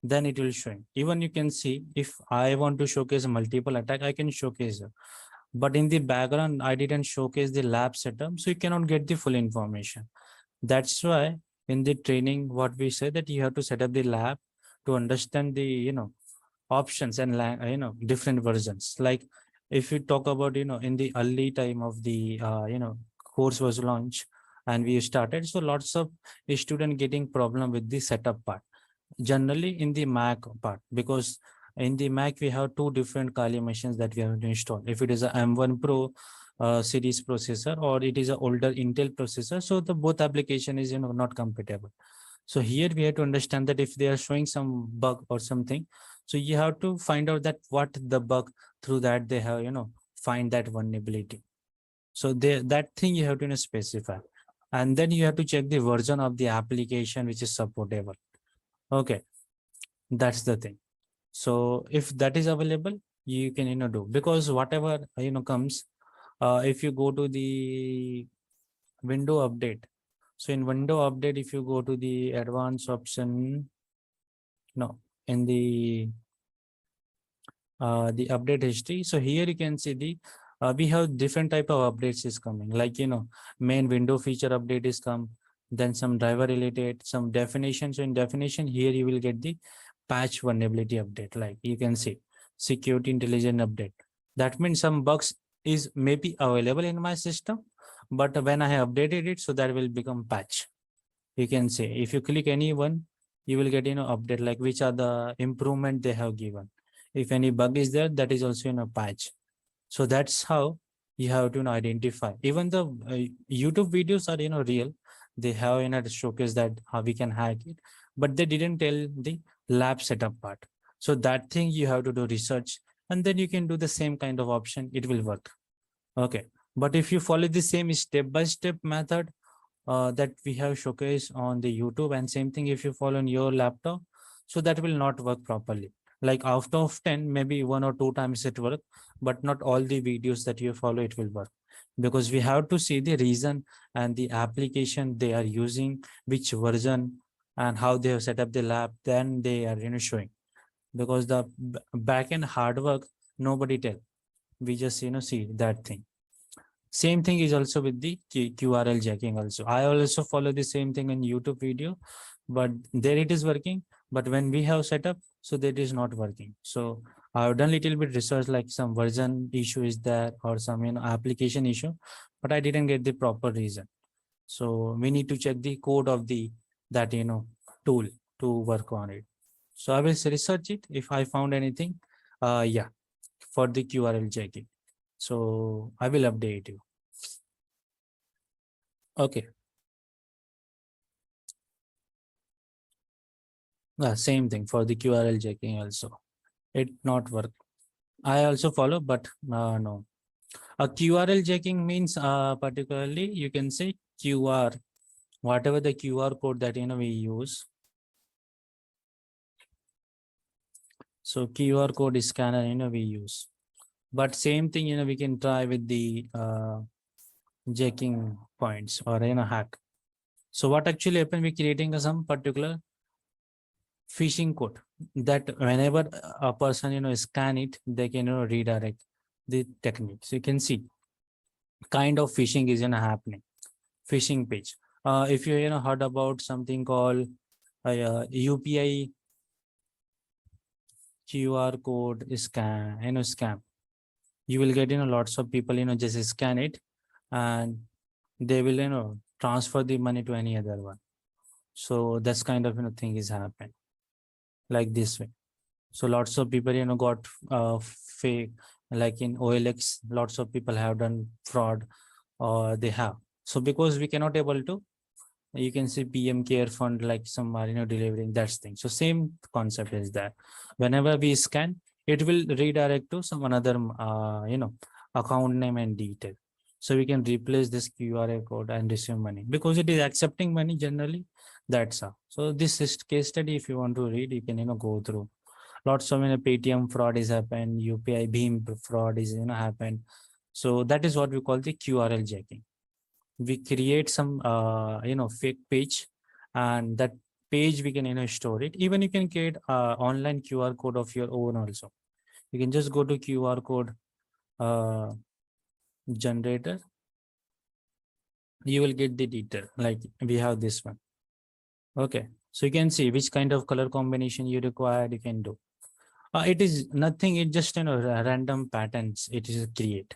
Then it will show. Even you can see, if I want to showcase a multiple attack, I can showcase it. But in the background, I didn't showcase the lab setup, so you cannot get the full information. That's why in the training, what we say that you have to set up the lab to understand the, options and different versions. Like if you talk about, in the early time of the course was launched and we started, so lots of student getting problem with the setup part, generally in the Mac part, because in the Mac we have two different Kali machines that we have to install. If it is a M1 Pro series processor, or it is an older Intel processor, so the both application is, not compatible. So here we have to understand that if they are showing some bug or something, so you have to find out that what the bug, through that they have, find that vulnerability. So that thing you have to, specify, and then you have to check the version of the application which is supportable. Okay, that's the thing. So if that is available, you can, do, because whatever, comes, if you go to the window update. So in window update, if you go to the advanced option, no, in the update history. So here you can see the, we have different type of updates is coming, like, main window feature update is come, then some driver related, some definition. So in definition here you will get the patch vulnerability update. Like you can see security intelligence update. That means some bugs is maybe available in my system, but when I have updated it, so that will become patch. You can say if you click any one, you will get update like which are the improvement they have given. If any bug is there, that is also in a patch. So that's how you have to identify. Even the YouTube videos are real. They have showcase that how we can hack it, but they didn't tell the lab setup part. So that thing you have to do research, and then you can do the same kind of option. It will work. Okay, but if you follow the same step by step method that we have showcased on the YouTube, and same thing if you follow on your laptop, so that will not work properly. Like out of 10, maybe 1 or 2 times it work, but not all the videos that you follow it will work, because we have to see the reason and the application they are using, which version, and how they have set up the lab. Then they are showing, because the back end hard work nobody tell. We just see that thing. Same thing is also with the QRL jacking also. I also follow the same thing in YouTube video, but there it is working. But when we have set up, so that is not working. So I've done little bit research, like some version issue is there or some application issue, but I didn't get the proper reason. So we need to check the code of the that tool to work on it. So I will research it if I found anything. Yeah, for the QRL jacking. So I will update you. Okay. Same thing for the QRL checking also. It not work. I also follow, but no. A QRL checking means particularly you can say QR, whatever the QR code that we use. So QR code scanner we use. But same thing we can try with the checking points or hack. So what actually happened? We creating some particular phishing code that whenever a person scan it, they can redirect the techniques. You can see kind of phishing is happening. Phishing page. If you heard about something called UPI QR code scam, you will get lots of people just scan it, and they will transfer the money to any other one. So that's kind of thing is happening like this way. So lots of people got fake, like in OLX, lots of people have done fraud, or they have. So because we cannot able to, you can see PM care fund, like some are delivering that thing. So same concept is that whenever we scan, it will redirect to some another account name and detail. So we can replace this QR code and receive money, because it is accepting money generally. That's how. So this is case study. If you want to read, you can go through. Lots of Paytm fraud is happened, UPI Beam fraud is happened. So that is what we call the QRL jacking. We create some fake page, and that page we can store it. Even you can create online QR code of your own also. You can just go to QR code generator. You will get the detail, like we have this one. Okay, so you can see which kind of color combination you require. You can do. It is nothing. It just random patterns. It is create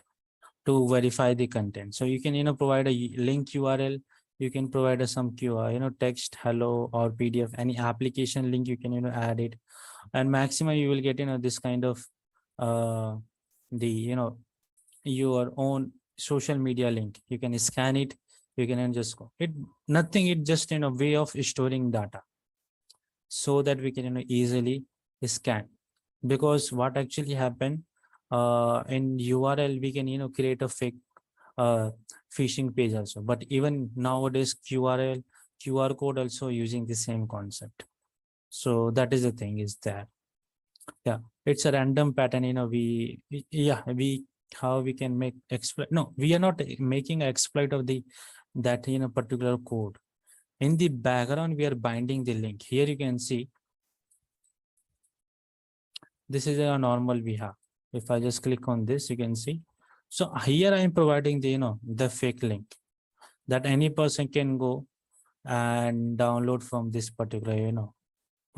to verify the content. So you can provide a link URL. You can provide some QR text hello or PDF, any application link you can add it, and maximum you will get this kind of the your own social media link. You can scan it. You can just go it. Nothing. It just way of storing data, so that we can easily scan. Because what actually happened in URL, we can create a fake phishing page also. But even nowadays QR code also using the same concept. So that is the thing is there. Yeah, it's a random pattern. We how we can make exploit. No, we are not making an exploit of the that particular code. In the background, we are binding the link. Here you can see this is a normal we have. If I just click on this, you can see. So here I am providing the the fake link that any person can go and download from this particular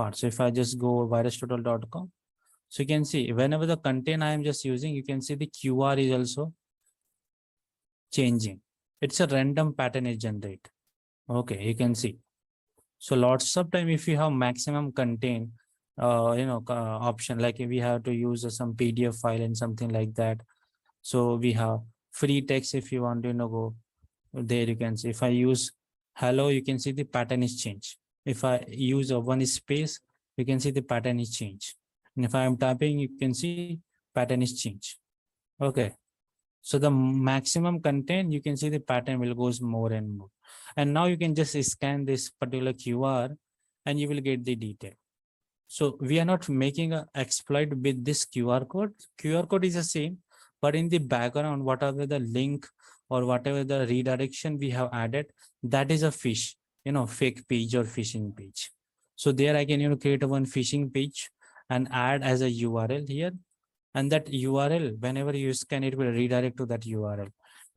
part. So if I just go virustotal.com, so you can see whenever the content I am just using, you can see the QR is also changing. It's a random pattern is generated. Okay, you can see. So lots of time if you have maximum content, option, like if we have to use some PDF file and something like that. So we have free text if you want to go there, you can see. If I use hello, you can see the pattern is changed. If I use a one space, you can see the pattern is changed. And if I am typing, you can see pattern is changed. Okay. So the maximum content, you can see the pattern will goes more and more. And now you can just scan this particular QR and you will get the detail. So we are not making a exploit with this QR code. QR code is the same, but in the background, whatever the link or whatever the redirection we have added, that is a fish, fake page or phishing page. So there I can, create a one phishing page and add as a URL here. And that URL, whenever you scan, it will redirect to that URL.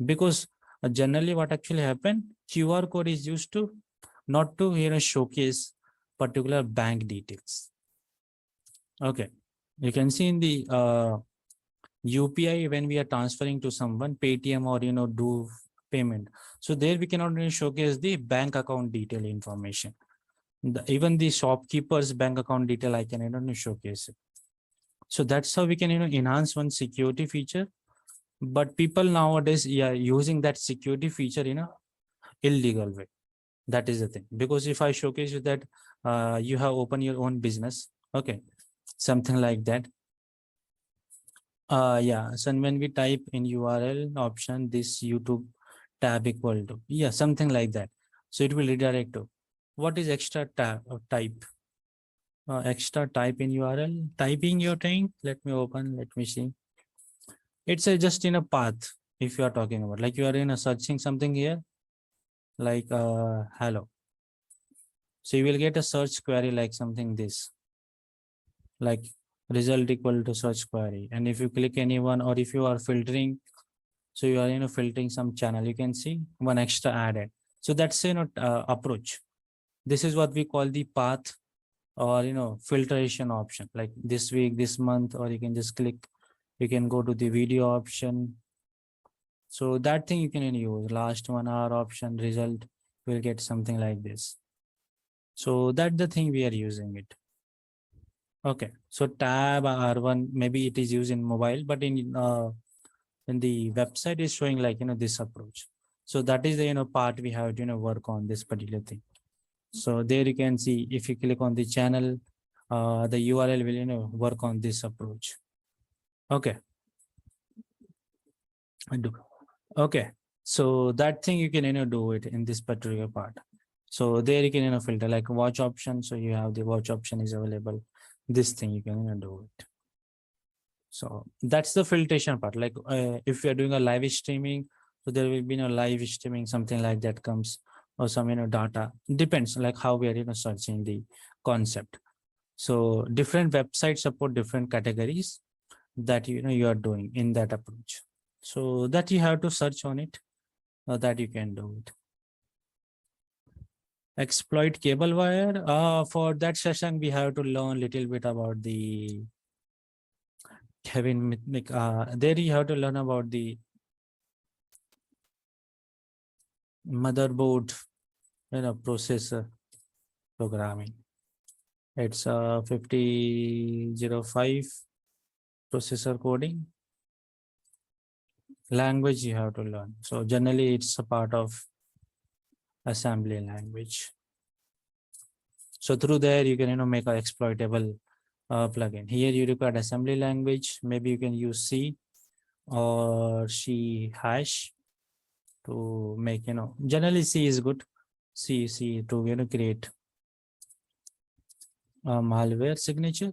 Because generally what actually happened, QR code is used to not to, showcase particular bank details. Okay, you can see in the UPI when we are transferring to someone, Paytm or do payment. So there we cannot really showcase the bank account detail information. Even the shopkeeper's bank account detail I can showcase it. So that's how we can enhance one security feature. But people nowadays using that security feature in a illegal way. That is the thing. Because if I showcase you that you have opened your own business, okay, something like that. So when we type in URL option, this YouTube tab equal to, something like that. So it will redirect to what is extra tab or type. Extra type in URL, typing your thing. Let me open, let me see. It's just in a path. If you are talking about, like you are in a searching something here, like hello. So you will get a search query like something this, like result equal to search query. And if you click anyone, or if you are filtering, so you are filtering some channel, you can see one extra added. So that's approach. This is what we call the path or filtration option, like this week, this month, or you can just click, you can go to the video option. So that thing you can use last 1 hour option, result will get something like this. So that's the thing we are using it. Okay, so tab R1, maybe it is used in mobile, but in the website is showing like this approach. So that is the part we have to work on this particular thing. So there you can see, if you click on the channel, the URL will work on this approach. Okay. Okay, so that thing you can do it in this particular part. So there you can filter like watch option. So you have the watch option is available. This thing you can do it. So that's the filtration part. Like if we are doing a live streaming, so there will be live streaming, something like that comes, or some data. Depends like how we are searching the concept. So different websites support different categories that you are doing in that approach. So that you have to search on it, that you can do it. Exploit cable wire. For that session, we have to learn a little bit about the Kevin. There you have to learn about the motherboard, processor programming. It's 5005 processor coding. Language you have to learn. So generally, it's a part of assembly language. So through there, you can make an exploitable plugin. Here you require assembly language. Maybe you can use C or C hash to make, generally C is good. C to create a malware signature.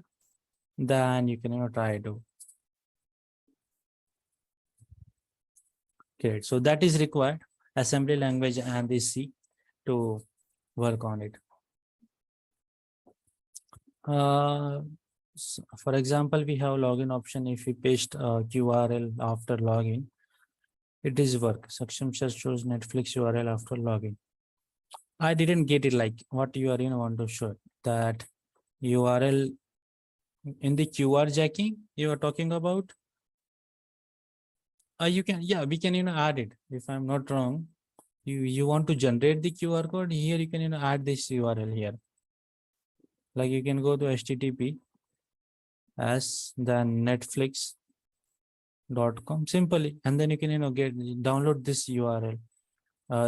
Then you can try to create. So that is required, assembly language and the C to work on it. For example, we have login option. If we paste QRL after login, it is work. Success shows Netflix URL after login. I didn't get it, like what you are want to show, that URL in the QR jacking you are talking about. You can, yeah, we can add it. If I'm not wrong, you want to generate the QR code here, you can add this URL here. Like you can go to http as the netflix.com simply, and then you can get download this URL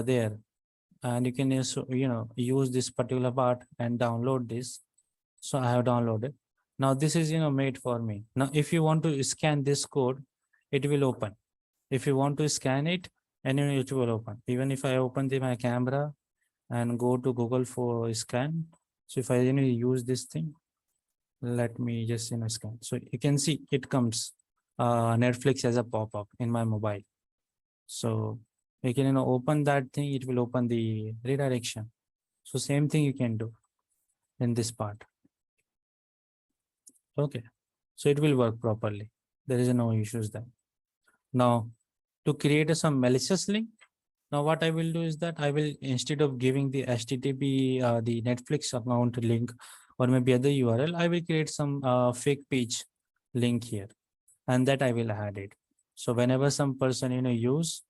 there, and you can also use this particular part and download this. So I have downloaded. Now this is made for me. Now if you want to scan this code, it will open. If you want to scan it, and it will open. Even if I open my camera and go to Google for scan, so if I use this thing, let me just scan. So you can see it comes Netflix as a pop-up in my mobile. So you can open that thing, it will open the redirection. So same thing you can do in this part. Okay, so it will work properly. There is no issues there. Now to create some malicious link, now what I will do is that I will, instead of giving the HTTP, the Netflix account link or maybe other URL, I will create some fake page link here, and that I will add it. So whenever some person use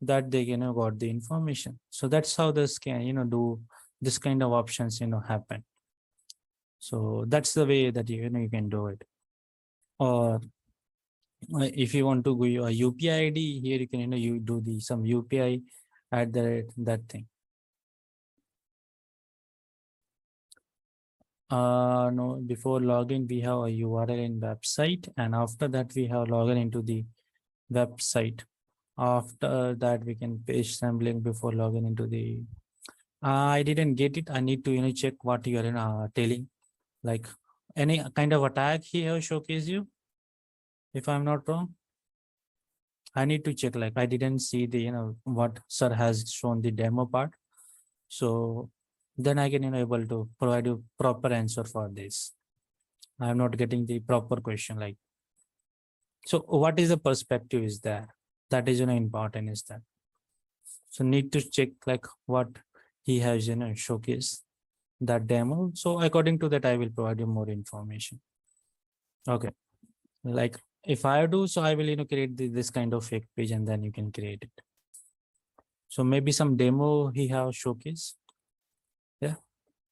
that, they got the information. So that's how this can do this kind of options happen. So that's the way that you can do it. Or if you want to go your UPI ID here, you can you do the some UPI at that thing. No, before login we have a URL in website, and after that we have login into the website. After that we can paste some link before login into the I didn't get it. I need to check what you are telling, like any kind of attack here showcase you, if I'm not wrong. I need to check, like I didn't see the what sir has shown the demo part. So then I can able to provide you proper answer for this. I'm not getting the proper question, like, so what is the perspective is there, that is important is that. So need to check like what he has showcase that demo. So according to that I will provide you more information. Okay, like if I do, so I will create this kind of fake page, and then you can create it. So maybe some demo he have showcase. Yeah,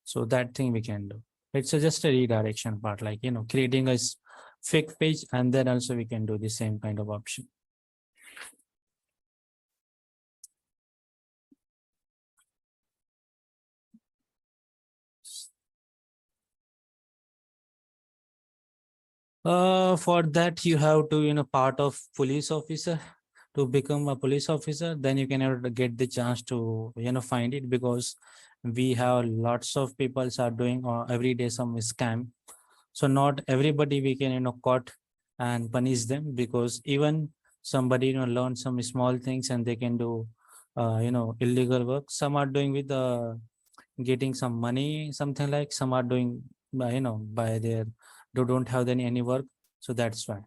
so that thing we can do. It's just a redirection part, like creating a fake page, and then also we can do the same kind of option. For that you have to part of police officer. To become a police officer, then you can get the chance to find it, because we have lots of people are doing every day some scam. So not everybody we can caught and punish them, because even somebody learn some small things and they can do illegal work. Some are doing with getting some money, something like, some are doing by by their, they don't have any work. So that's why.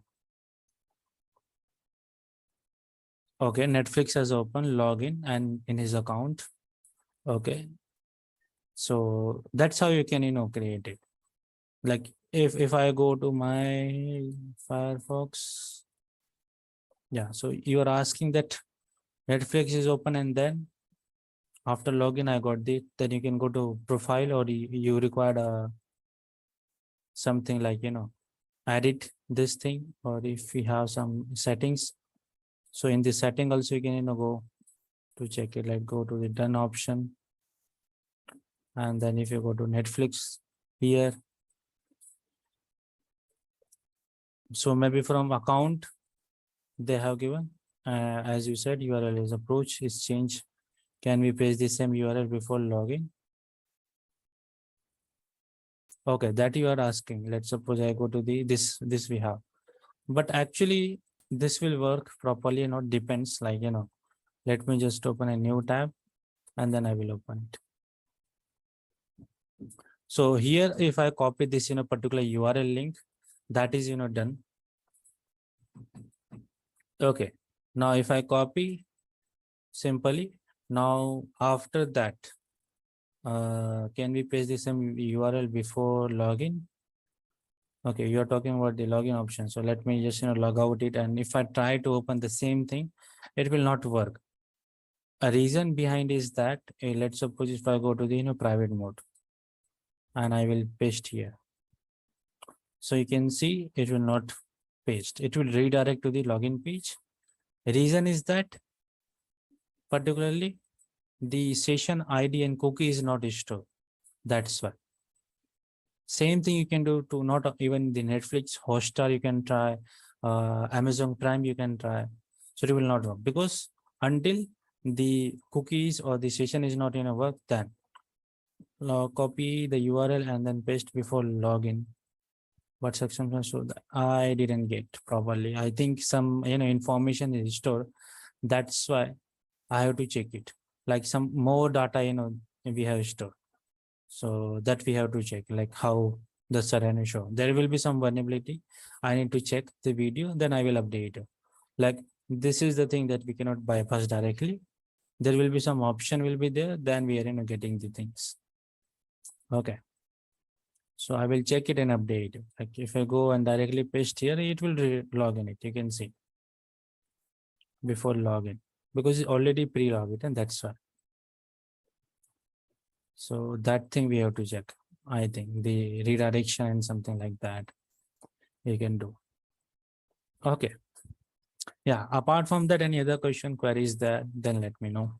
Okay, Netflix has opened login and in his account. Okay, so that's how you can create it. Like if I go to my Firefox, yeah, so you are asking that Netflix is open, and then after login I got the, then you can go to profile, or you require something like edit this thing, or if we have some settings. So in the setting also you can go to check it, like go to the done option, and then if you go to Netflix here, so maybe from account they have given, as you said, URL is approach is change. Can we paste the same URL before login? Okay, that you are asking. Let's suppose I go to the this we have, but actually this will work properly, depends, like let me just open a new tab, and then I will open it. So here if I copy this particular URL link, that is done. Okay, now if I copy simply, now after that Can we paste the same URL before login? Okay, you are talking about the login option. So let me just log out it, and if I try to open the same thing, it will not work. A reason behind is that let's suppose if I go to the private mode and I will paste here. So you can see it will not paste. It will redirect to the login page. The reason is that particularly the session ID and cookie is not stored. That's why. Same thing you can do to not even the Netflix, Hotstar you can try, Amazon Prime you can try. So it will not work because until the cookies or the session is not in a work, then copy the URL and then paste before login. What section so I didn't get properly. I think some information is stored. That's why I have to check it. Like some more data we have stored. So that we have to check, like how the scenario show. There will be some vulnerability. I need to check the video, then I will update it. Like this is the thing that we cannot bypass directly. There will be some option will be there, then we are getting the things. Okay. So I will check it and update it. Like if I go and directly paste here, it will log in it. You can see before login because it's already pre-logged and that's why. So that thing we have to check. I think the redirection and something like that you can do. Okay. Yeah. Apart from that, any other question queries there, then let me know.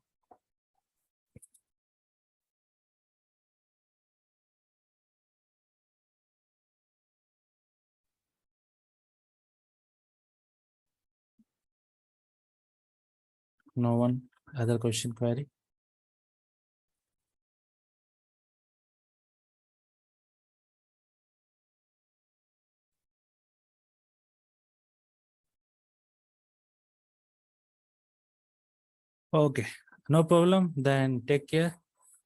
No one other question query. Okay. No problem. Then take care.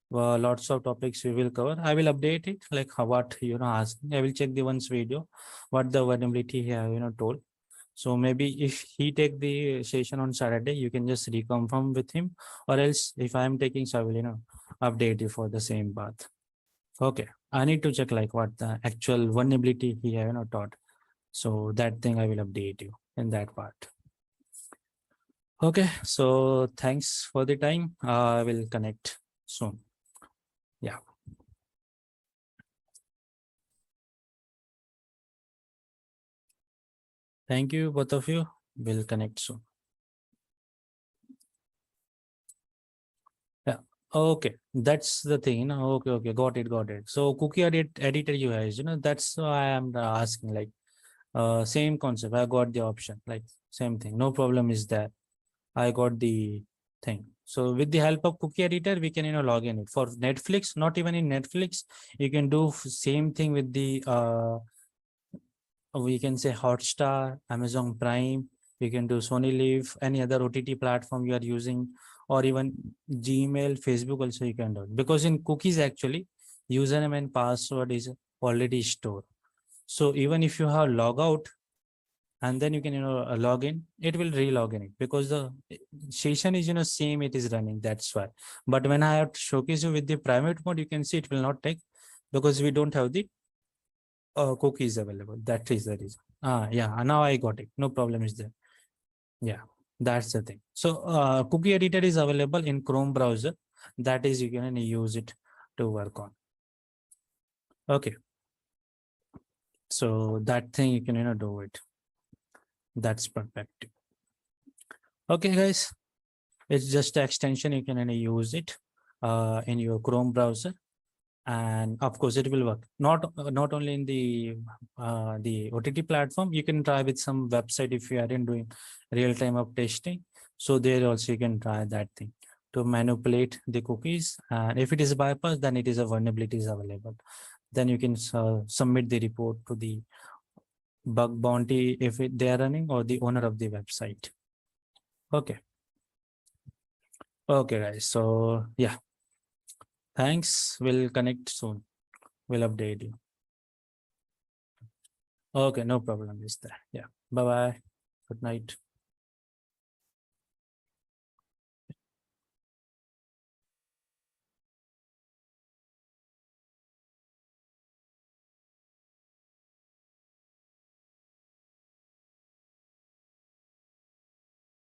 Lots of topics we will cover. I will update it like how, what asking. I will check the one's video, what the vulnerability he have told. So maybe if he take the session on Saturday, you can just reconfirm with him, or else if I am taking, so I will update you for the same path. Okay, I need to check like what the actual vulnerability he have taught. So that thing I will update you in that part. Okay, so thanks for the time. I will connect soon. Yeah. Thank you, both of you. We'll connect soon. Yeah. Okay. That's the thing. Okay. Okay. Got it. Got it. So cookie editor you guys, that's why I'm asking like, same concept. I got the option, like same thing. No problem is there. I got the thing. So with the help of cookie editor, we can, log in it for Netflix, not even in Netflix. You can do same thing with the, we can say Hotstar, Amazon Prime, you can do Sony Live, any other OTT platform you are using, or even Gmail, Facebook also you can do it. Because in cookies actually, username and password is already stored. So even if you have log out and then you can log in, it will re-log in it because the session is same, it is running. That's why. But when I have to showcase you with the private mode, you can see it will not take because we don't have the cookies available. That is the reason. Yeah, now I got it. No problem is there. Yeah, that's the thing. So cookie editor is available in Chrome browser. That is, you can use it to work on. Okay. So that thing you can do it. That's perfect. Okay, guys. It's just an extension. You can use it in your Chrome browser. And of course it will work not only in the OTT platform. You can try with some website if you aren't doing real time of testing. So there also you can try that thing to manipulate the cookies, and if it is bypassed, then it is a vulnerability is available. Then you can submit the report to the bug bounty if they are running, or the owner of the website. Okay. Okay, guys. So yeah, thanks. We'll connect soon. We'll update you. Okay, no problem is there. Yeah. Bye bye. Good night.